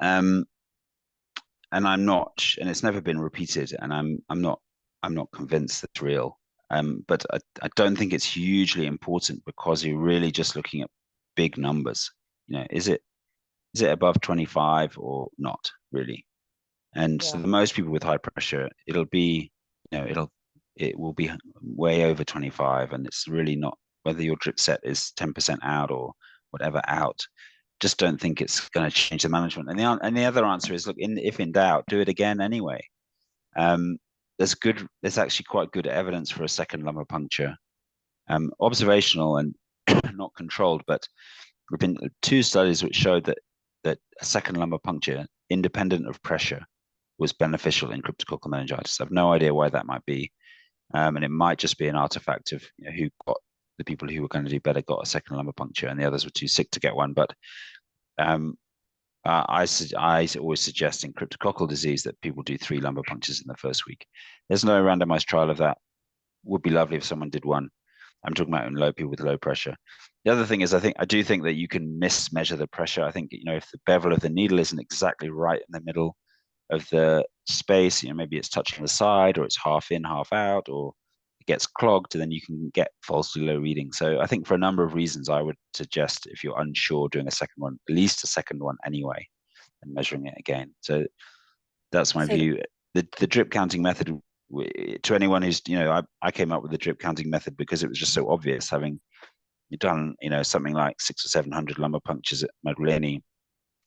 And I'm not, and it's never been repeated, and I'm not convinced that's real. But I don't think it's hugely important because you're really just looking at big numbers. Is it above 25 or not really? And so most people with high pressure, it will be way over 25, and it's really not, whether your drip set is 10% out or whatever out. Just don't think it's going to change the management. And the other answer is, look, if in doubt, do it again anyway. There's actually quite good evidence for a second lumbar puncture, observational and not controlled, but there have been 2 studies which showed that a second lumbar puncture, independent of pressure, was beneficial in cryptococcal meningitis. I have no idea why that might be, and it might just be an artifact of who got the people who were going to do better got a second lumbar puncture, and the others were too sick to get one. But I always suggest in cryptococcal disease that people do 3 lumbar punctures in the first week. There's no randomized trial of that. Would be lovely if someone did one. I'm talking about in people with low pressure. The other thing is, I do think that you can mismeasure the pressure. I think if the bevel of the needle isn't exactly right in the middle, of the space. Maybe it's touching the side, or it's half in, half out, or it gets clogged, and then you can get falsely low reading. So I think for a number of reasons, I would suggest, if you're unsure, doing a second one, at least a second one anyway, and measuring it again. So that's my So view. The drip counting method, to anyone who's, I came up with the drip counting method because it was just so obvious, having done, something like 600 or 700 lumbar punctures at Madwaleni.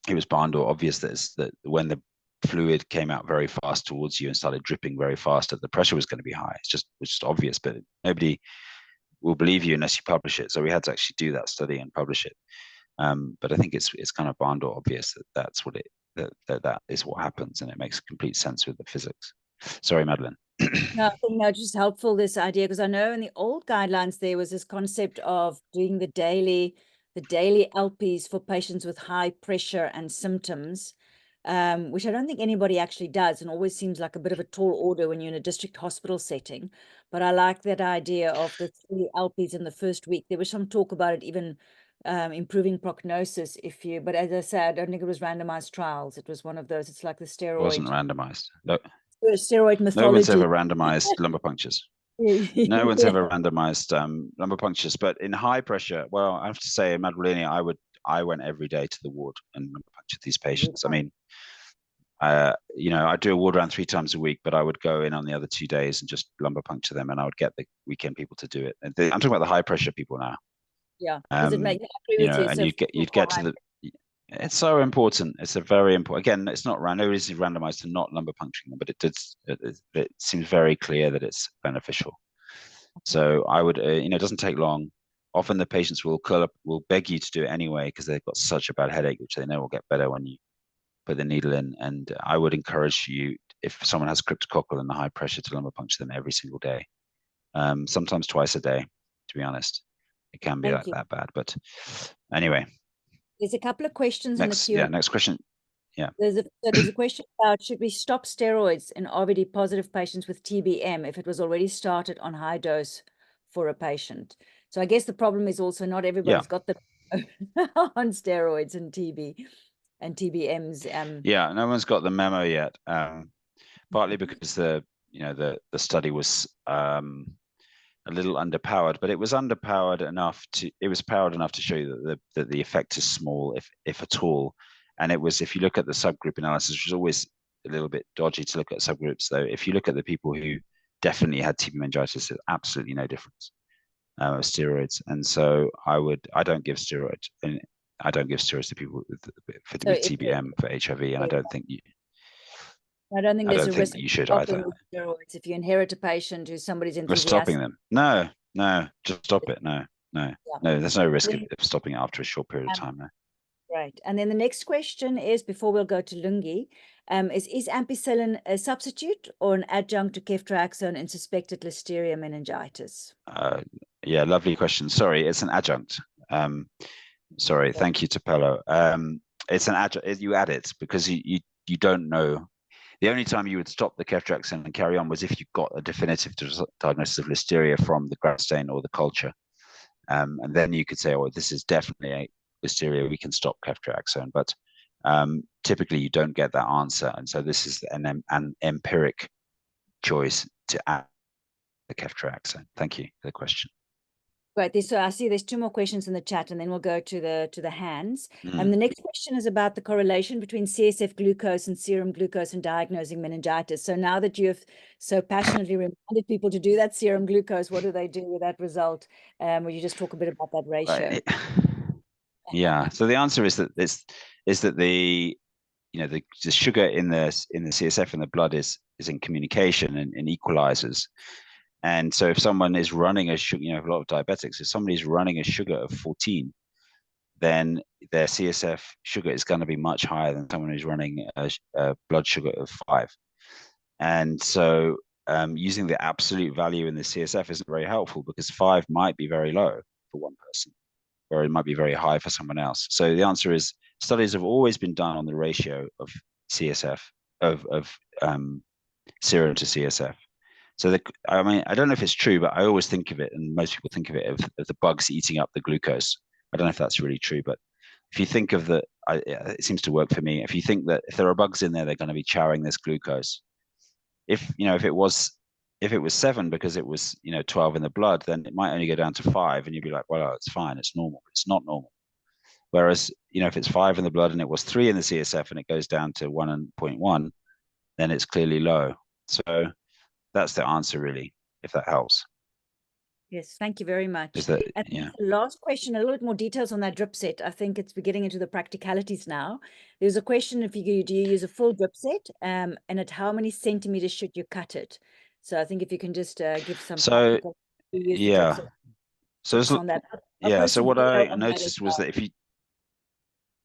It was beyond or obvious that when the fluid came out very fast towards you and started dripping very fast, that the pressure was going to be high. It's just obvious, but nobody will believe you unless you publish it. So we had to actually do that study and publish it. But I think it's kind of beyond or obvious that's what that is what happens, and it makes complete sense with the physics. Sorry, Madeleine. no, I think that's just helpful, this idea, because I know in the old guidelines there was this concept of doing the daily LPs for patients with high pressure and symptoms, which I don't think anybody actually does, and always seems like a bit of a tall order when you're in a district hospital setting. But I like that idea of the 3 LPs in the first week. There was some talk about it even improving prognosis but as I said, I don't think it was randomized trials. It was one of those, it's like the It wasn't randomized. No, steroid no one's mythology. ever randomized lumbar punctures. No one's Yeah. ever randomized lumbar punctures. But in high pressure, well, I have to say, in Madwaleni, I went every day to the ward and lumbar punctured these patients. I mean, I do a ward round 3 times a week, but I would go in on the other 2 days and just lumbar puncture them, and I would get the weekend people to do it. I'm talking about the high pressure people now. Yeah, because it makes, I agree with you. And So you'd get to the. It's so important. It's a very important. Again, it's not nobody's randomized to not lumbar puncturing them, but it seems very clear that it's beneficial. So I would, it doesn't take long. Often the patients will beg you to do it anyway because they've got such a bad headache, which they know will get better when you put the needle in. And I would encourage you, if someone has cryptococcal and the high pressure, to lumbar puncture them every single day. Sometimes twice a day, to be honest. It can be thank you. that bad, but anyway. There's a couple of questions in the Q&A. Next question. Yeah. There's a question about, should we stop steroids in RVD positive patients with TBM if it was already started on high dose for a patient? So I guess the problem is also not everybody's got the on steroids and TBMs. Yeah, no one's got the memo yet. Partly because the study was a little underpowered, but it was underpowered enough it was powered enough to show you that the effect is small, if at all. And it was, if you look at the subgroup analysis, which is always a little bit dodgy to look at subgroups, though, if you look at the people who definitely had TB meningitis, there's absolutely no difference with steroids. And so I don't give steroids, and I don't give steroids to people with TBM for HIV, and I don't think there's a risk you should of either. Steroids if you inherit a patient who's somebody's We're enthusiastic. stopping them. No, just stop it. No, there's no risk of stopping it after a short period of time. No. Right. And then the next question is, before we'll go to Lungi, is ampicillin a substitute or an adjunct to ceftriaxone in suspected Listeria meningitis? Yeah, lovely question. Sorry, it's an adjunct. Sorry, thank you, Tapello. It's an adjunct. You add it because you don't know. The only time you would stop the ceftriaxone and carry on was if you got a definitive diagnosis of Listeria from the Grant stain or the culture. And then you could say, oh, this is definitely a Listeria, we can stop ceftriaxone. But typically you don't get that answer. And so this is an empiric choice to add the ceftriaxone. Thank you for the question. Right. So I see there's 2 more questions in the chat, and then we'll go to the hands. The next question is about the correlation between CSF glucose and serum glucose and diagnosing meningitis. So now that you have so passionately reminded people to do that serum glucose, what do they do with that result? Will you just talk a bit about that ratio? Right. Yeah. So the answer is that the sugar in the CSF and the blood is in communication and equalizes. And so if someone is running a sugar, a lot of diabetics, if somebody's running a sugar of 14, then their CSF sugar is going to be much higher than someone who's running a blood sugar of 5. And so using the absolute value in the CSF isn't very helpful, because 5 might be very low for one person, or it might be very high for someone else. So the answer is, studies have always been done on the ratio of CSF, of serum to CSF. So I don't know if it's true, but I always think of it, and most people think of it, of the bugs eating up the glucose. I don't know if that's really true, but if you think of it seems to work for me. If you think that if there are bugs in there, they're going to be chowing this glucose. If it was 7 because it was 12 in the blood, then it might only go down to 5, and you'd be like, well, it's fine, it's normal. It's not normal. Whereas if it's 5 in the blood and it was 3 in the CSF and it goes down to 1.1, then it's clearly low. So that's the answer, really, if that helps. Yes, thank you very much. Is that And yeah? last question, a little bit more details on that drip set. I think we're getting into the practicalities now. There's a question: do you use a full drip set, and at how many centimeters should you cut it? So I think if you can just give some So practical, you use the drip yeah. set So tips on that. I'll yeah. post So a what video I on that as noticed was well.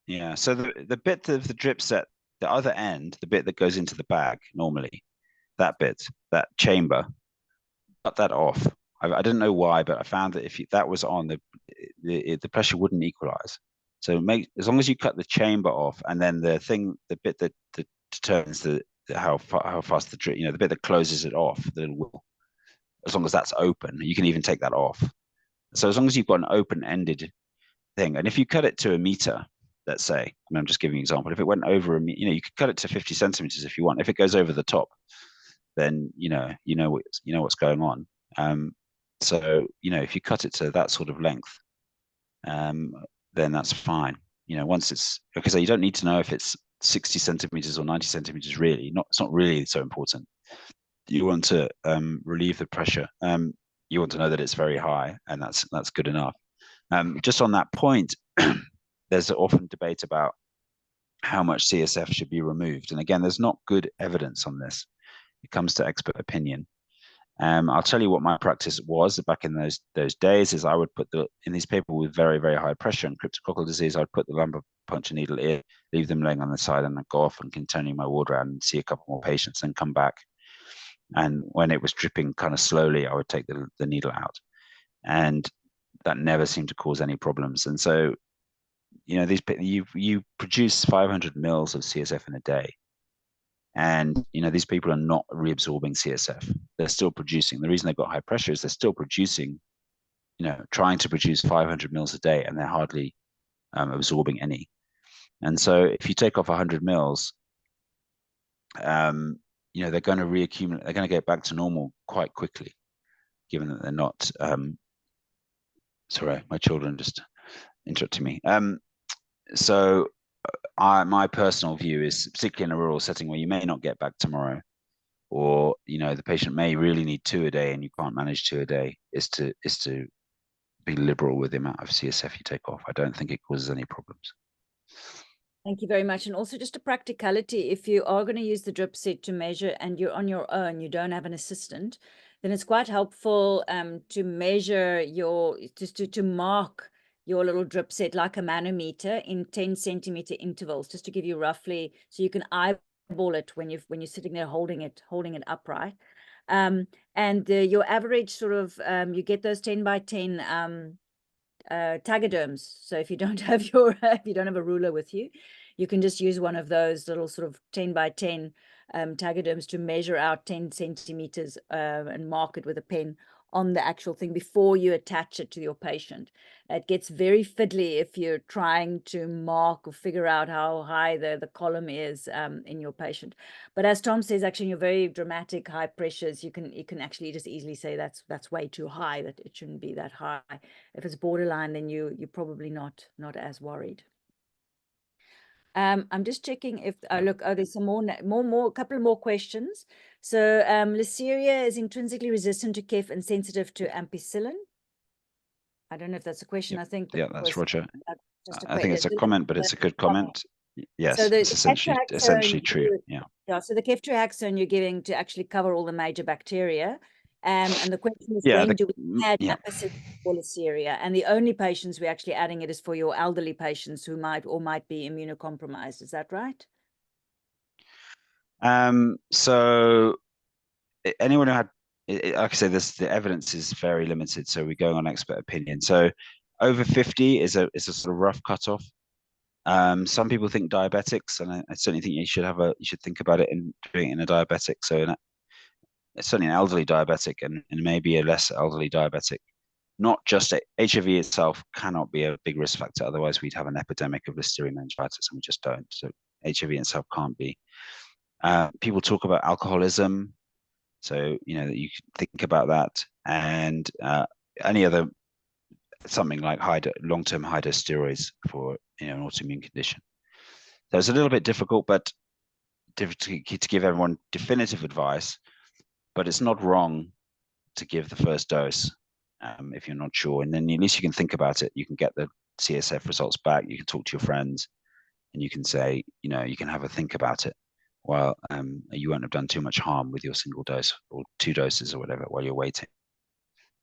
that so the bit of the drip set, the other end, the bit that goes into the bag normally, that chamber, cut that off. I didn't know why, but I found that if that was on, the pressure wouldn't equalize. So as long as you cut the chamber off, and then the bit that determines how fast the drip, the bit that closes it off, the little wheel, as long as that's open, you can even take that off. So as long as you've got an open-ended thing, and if you cut it to a meter, let's say, I'm just giving you an example. If it went over you could cut it to 50 centimeters if you want. If it goes over the top, then you know what's going on. So if you cut it to that sort of length, then that's fine. Once it's okay, so you don't need to know if it's 60 centimeters or 90 centimeters. Really, it's not really so important. You want to relieve the pressure. You want to know that it's very high, and that's good enough. Just on that point, there's often debate about how much CSF should be removed, and again, there's not good evidence on this. It comes to expert opinion. I'll tell you what my practice was back in those days. Is I would put in these people with very, very high pressure and cryptococcal disease, I'd put the lumbar puncture needle in, leave them laying on the side, and I'd go off and continue my ward round and see a couple more patients, and come back. And when it was dripping kind of slowly, I would take the needle out, and that never seemed to cause any problems. And so, you produce 500 mils of CSF in a day. And these people are not reabsorbing CSF. They're still producing. The reason they've got high pressure is they're still producing, trying to produce 500 mils a day, and they're hardly absorbing any. And so if you take off 100 mils, they're going to reaccumulate. They're going to get back to normal quite quickly, given that they're not. Sorry, my children just interrupting me. So my personal view is, particularly in a rural setting where you may not get back tomorrow, or the patient may really need 2 a day and you can't manage 2 a day, is to be liberal with the amount of CSF you take off. I don't think it causes any problems. Thank you very much. And also just a practicality, if you are going to use the drip set to measure and you're on your own, you don't have an assistant, then it's quite helpful to measure to mark your little drip set like a manometer in 10 centimeter intervals, just to give you roughly, so you can eyeball it when you're sitting there holding it upright. And your average sort of, you get those 10 by 10 tagoderms. So if you don't have a ruler with you, you can just use one of those little sort of 10 by 10 tagoderms to measure out 10 centimeters and mark it with a pen on the actual thing before you attach it to your patient. It gets very fiddly if you're trying to mark or figure out how high the column is in your patient. But as Tom says, actually, in your very dramatic high pressures, you can actually just easily say that's way too high, that it shouldn't be that high. If it's borderline, then you're probably not as worried. I'm just checking if look, there's some more couple more questions. So Listeria is intrinsically resistant to KEF and sensitive to ampicillin. I don't know if that's a question. Yep. I think Yeah, that's Roger. just I think it's a comment, but it's a good comment. Yes, so it's essentially true. Yeah. So the ceftriaxone you're giving to actually cover all the major bacteria. And the question is, Yeah. when do we add ampicillin for Listeria? And the only patients we're actually adding it is for your elderly patients who might be immunocompromised. Is that right? So anyone who had, like I said, the evidence is very limited, so we're going on expert opinion. So over 50 is a sort of rough cutoff. Some people think diabetics, and I certainly think you should think about it in doing it in a diabetic. So it's certainly an elderly diabetic and maybe a less elderly diabetic. not just HIV itself cannot be a big risk factor. Otherwise, we'd have an epidemic of Listeria meningitis, and we just don't. So HIV itself can't be. People talk about alcoholism, so you know you can think about that, and any other something like long-term high dose steroids for an autoimmune condition. So it's a little bit difficult, but to give everyone definitive advice. But it's not wrong to give the first dose if you're not sure, and then at least you can think about it. You can get the CSF results back. You can talk to your friends, and you can say, you can have a think about it. While you won't have done too much harm with your single dose or 2 doses or whatever while you're waiting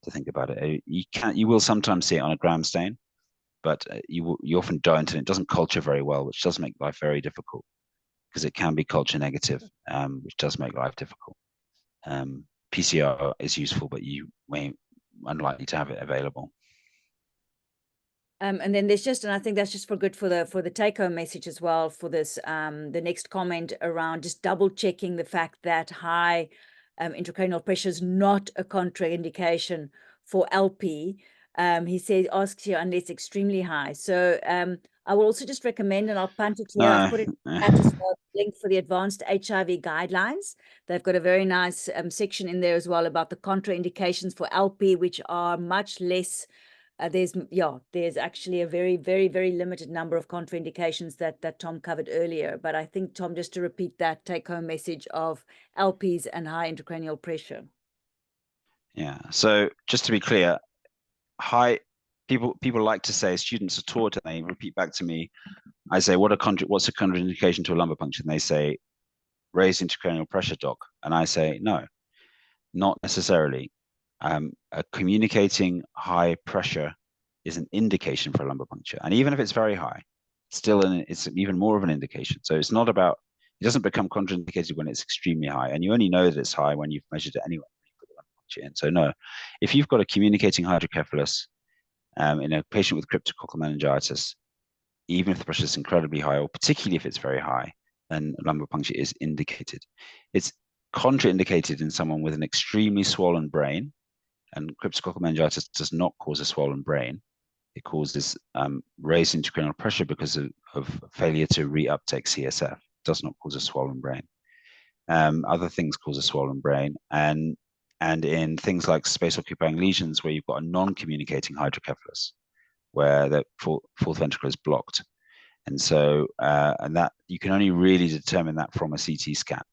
to think about it. You will sometimes see it on a gram stain, but you often don't, and it doesn't culture very well, which does make life very difficult because it can be culture negative, which does make life difficult. PCR is useful, but you may unlikely to have it available. And then there's and I think that's just good for the take-home message as well for this. The next comment around just double checking the fact that high intracranial pressure is not a contraindication for LP. He says, asks you unless extremely high. So I will also just recommend, and I'll punt it here. I've put it as well, link for the advanced HIV guidelines. They've got a very nice section in there as well about the contraindications for LP, which are much less. There's actually a very, very, very limited number of contraindications that Tom covered earlier. But I think, Tom, just to repeat that take-home message of LPs and high intracranial pressure. Yeah. So just to be clear, people like to say, students are taught, and they repeat back to me. I say, what's a contraindication to a lumbar puncture? And they say, raised intracranial pressure, doc. And I say, no, not necessarily. A communicating high pressure is an indication for a lumbar puncture, and even if it's very high, it's even more of an indication. So it doesn't become contraindicated when it's extremely high, and you only know that it's high when you've measured it anyway. When you put the lumbar puncture in. So no, if you've got a communicating hydrocephalus in a patient with cryptococcal meningitis, even if the pressure is incredibly high, or particularly if it's very high, then a lumbar puncture is indicated. It's contraindicated in someone with an extremely swollen brain. And cryptococcal meningitis does not cause a swollen brain. It causes raised intracranial pressure because of failure to reuptake CSF. It does not cause a swollen brain. Other things cause a swollen brain. And in things like space-occupying lesions where you've got a non-communicating hydrocephalus, where the fourth ventricle is blocked. And so, and that you can only really determine that from a CT scan.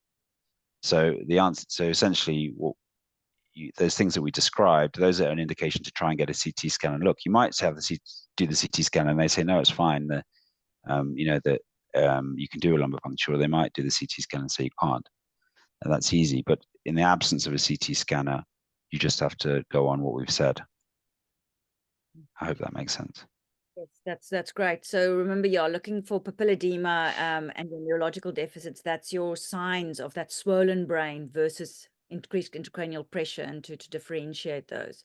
So essentially, those things that we described, those are an indication to try and get a CT scan and look. You might do the CT scan and they say, no, it's fine. You can do a lumbar puncture, or they might do the CT scan and say you can't. And that's easy. But in the absence of a CT scanner, you just have to go on what we've said. I hope that makes sense. Yes, that's great. So remember, you're looking for papilledema and your neurological deficits. That's your signs of that swollen brain versus increased intracranial pressure, and to differentiate those.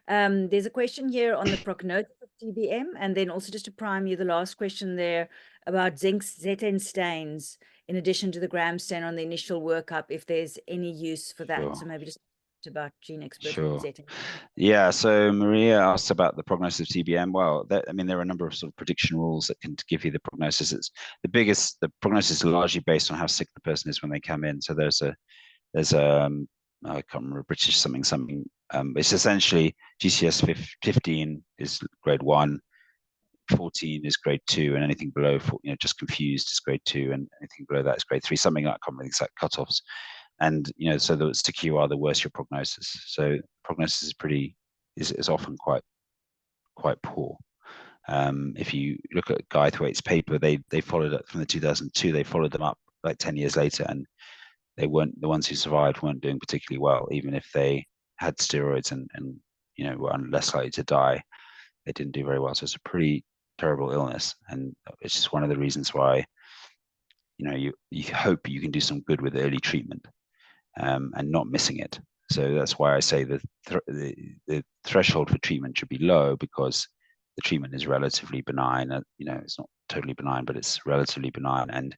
There's a question here on the prognosis of TBM, and then also just to prime you, the last question there about zinc Zn stains in addition to the gram stain on the initial workup, if there's any use for that. Sure. So maybe just about gene expression. Sure. Yeah, so Maria asked about the prognosis of TBM. Well, there are a number of sort of prediction rules that can give you the prognosis. The prognosis is largely based on how sick the person is when they come in. So there's I can't remember, British something. It's essentially GCS 15 is grade 1, 14 is grade 2, and anything below, just confused is grade 2, and anything below that is grade 3. Something like, I can't remember the exact cutoffs. And so the sicker you are, the worse your prognosis. So prognosis is often quite poor. If you look at Guythwaite's paper, they followed it from the 2002. They followed them up like 10 years later, and they weren't, the ones who survived weren't doing particularly well, even if they had steroids and were less likely to die. They didn't do very well. So it's a pretty terrible illness, and it's just one of the reasons why you hope you can do some good with early treatment. And not missing it. So that's why I say the threshold for treatment should be low, because the treatment is relatively benign. It's not totally benign, but it's relatively benign, and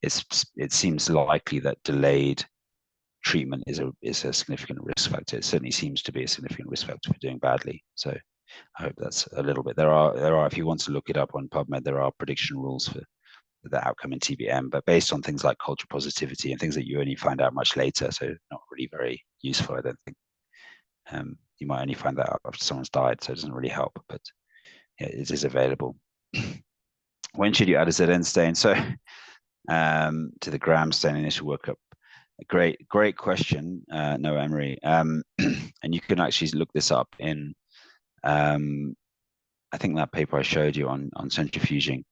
it seems likely that delayed treatment is a significant risk factor. It certainly seems to be a significant risk factor for doing badly. So I hope that's a little bit. There are, if you want to look it up on PubMed, there are prediction rules for the outcome in TBM, but based on things like culture positivity and things that you only find out much later, so not really very useful, I don't think. You might only find that out after someone's died, so it doesn't really help, but yeah, it is available. When should you add a ZN stain? So to the Gram stain initial workup. Great question, Noah Emery. And you can actually look this up in, I think that paper I showed you on centrifuging.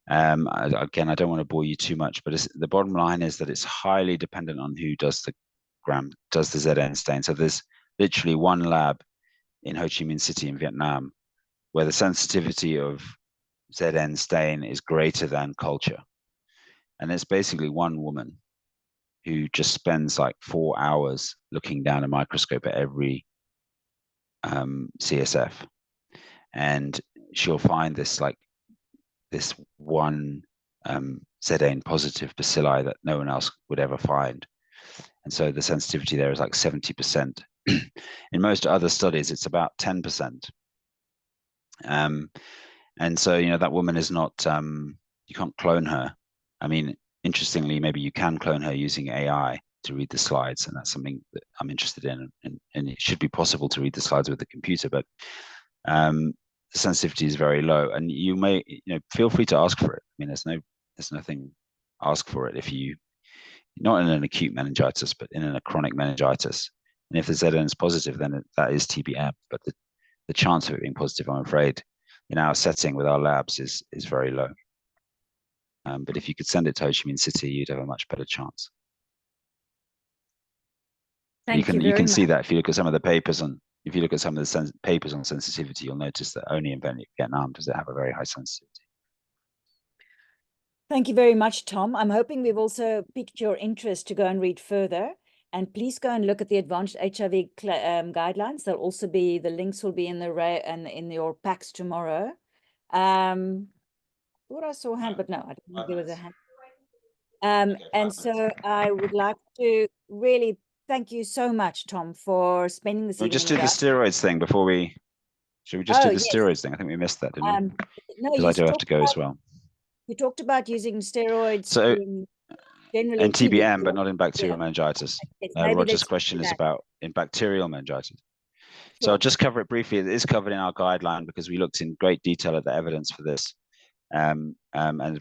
Again, I don't want to bore you too much, but the bottom line is that it's highly dependent on who does the ZN stain. So there's literally one lab in Ho Chi Minh City in Vietnam where the sensitivity of ZN stain is greater than culture. And it's basically one woman who just spends like 4 hours looking down a microscope at every CSF. And she'll find this one ZN positive bacilli that no one else would ever find. And so the sensitivity there is like 70%. In most other studies, it's about 10%. And so, that woman is not, you can't clone her. I mean, interestingly, maybe you can clone her using AI to read the slides, and that's something that I'm interested in. And it should be possible to read the slides with the computer, but the sensitivity is very low. And you may, feel free to ask for it. I mean, there's nothing, ask for it if you, not in an acute meningitis, but in a chronic meningitis. And if the ZN is positive, then that is TBM. But the chance of it being positive, I'm afraid, in our setting with our labs is very low. But if you could send it to Ho Chi Minh City, you'd have a much better chance. Thank you very much. You can see that if you look at some of the papers on, if you look at some of the papers on sensitivity, you'll notice that only in Vietnam does it have a very high sensitivity. Thank you very much, Tom. I'm hoping we've also piqued your interest to go and read further. And please go and look at the advanced HIV guidelines. There'll also be, the links will be in in your packs tomorrow. Thought I saw a hand, but no, I didn't think there was a hand. And so I would like to really thank you so much, Tom, for spending this evening. We'll just do the steroids thing before we, should we just do the steroids thing? I think we missed that, didn't we? No, because I do have to go as well. You talked about using steroids so, generally in TBM, but not in bacterial meningitis. Roger's question is about in bacterial meningitis. Sure. So I'll just cover it briefly. It is covered in our guideline because we looked in great detail at the evidence for this. And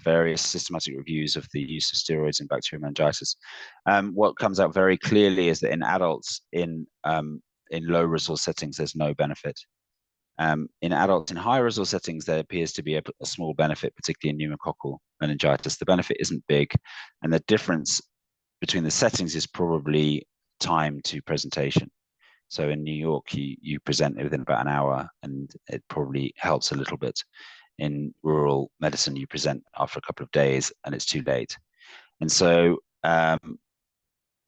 various systematic reviews of the use of steroids in bacterial meningitis. What comes out very clearly is that in adults in low resource settings, there's no benefit. In adults in high resource settings, there appears to be a small benefit, particularly in pneumococcal meningitis. The benefit isn't big, and the difference between the settings is probably time to presentation. So in New York, you present within about an hour, and it probably helps a little bit. In rural medicine, you present after a couple of days and it's too late. And so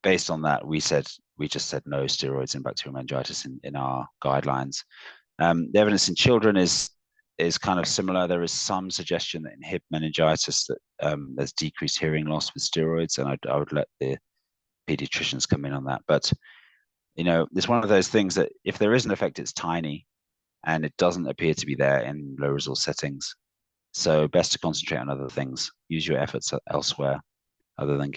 based on that, we just said no steroids in bacterial meningitis in our guidelines. The evidence in children is kind of similar. There is some suggestion that in hip meningitis that there's decreased hearing loss with steroids, and I would let the pediatricians come in on that. But it's one of those things that if there is an effect, it's tiny, and it doesn't appear to be there in low resource settings. So best to concentrate on other things. Use your efforts elsewhere, rather than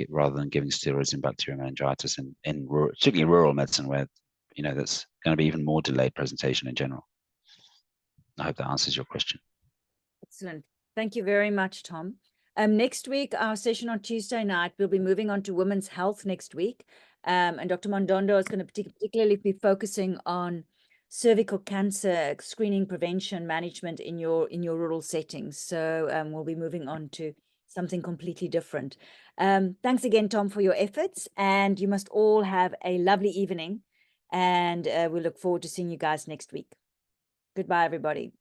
giving steroids in bacterial meningitis in rural, particularly rural medicine, where that's going to be even more delayed presentation in general. I hope that answers your question. Excellent. Thank you very much, Tom. Next week, our session on Tuesday night, we'll be moving on to women's health next week. And Dr. Mondondo is going to particularly be focusing on cervical cancer screening, prevention, management in your rural settings. So we'll be moving on to something completely different. Thanks again, Tom, for your efforts, and you must all have a lovely evening, and we look forward to seeing you guys next week. Goodbye, everybody.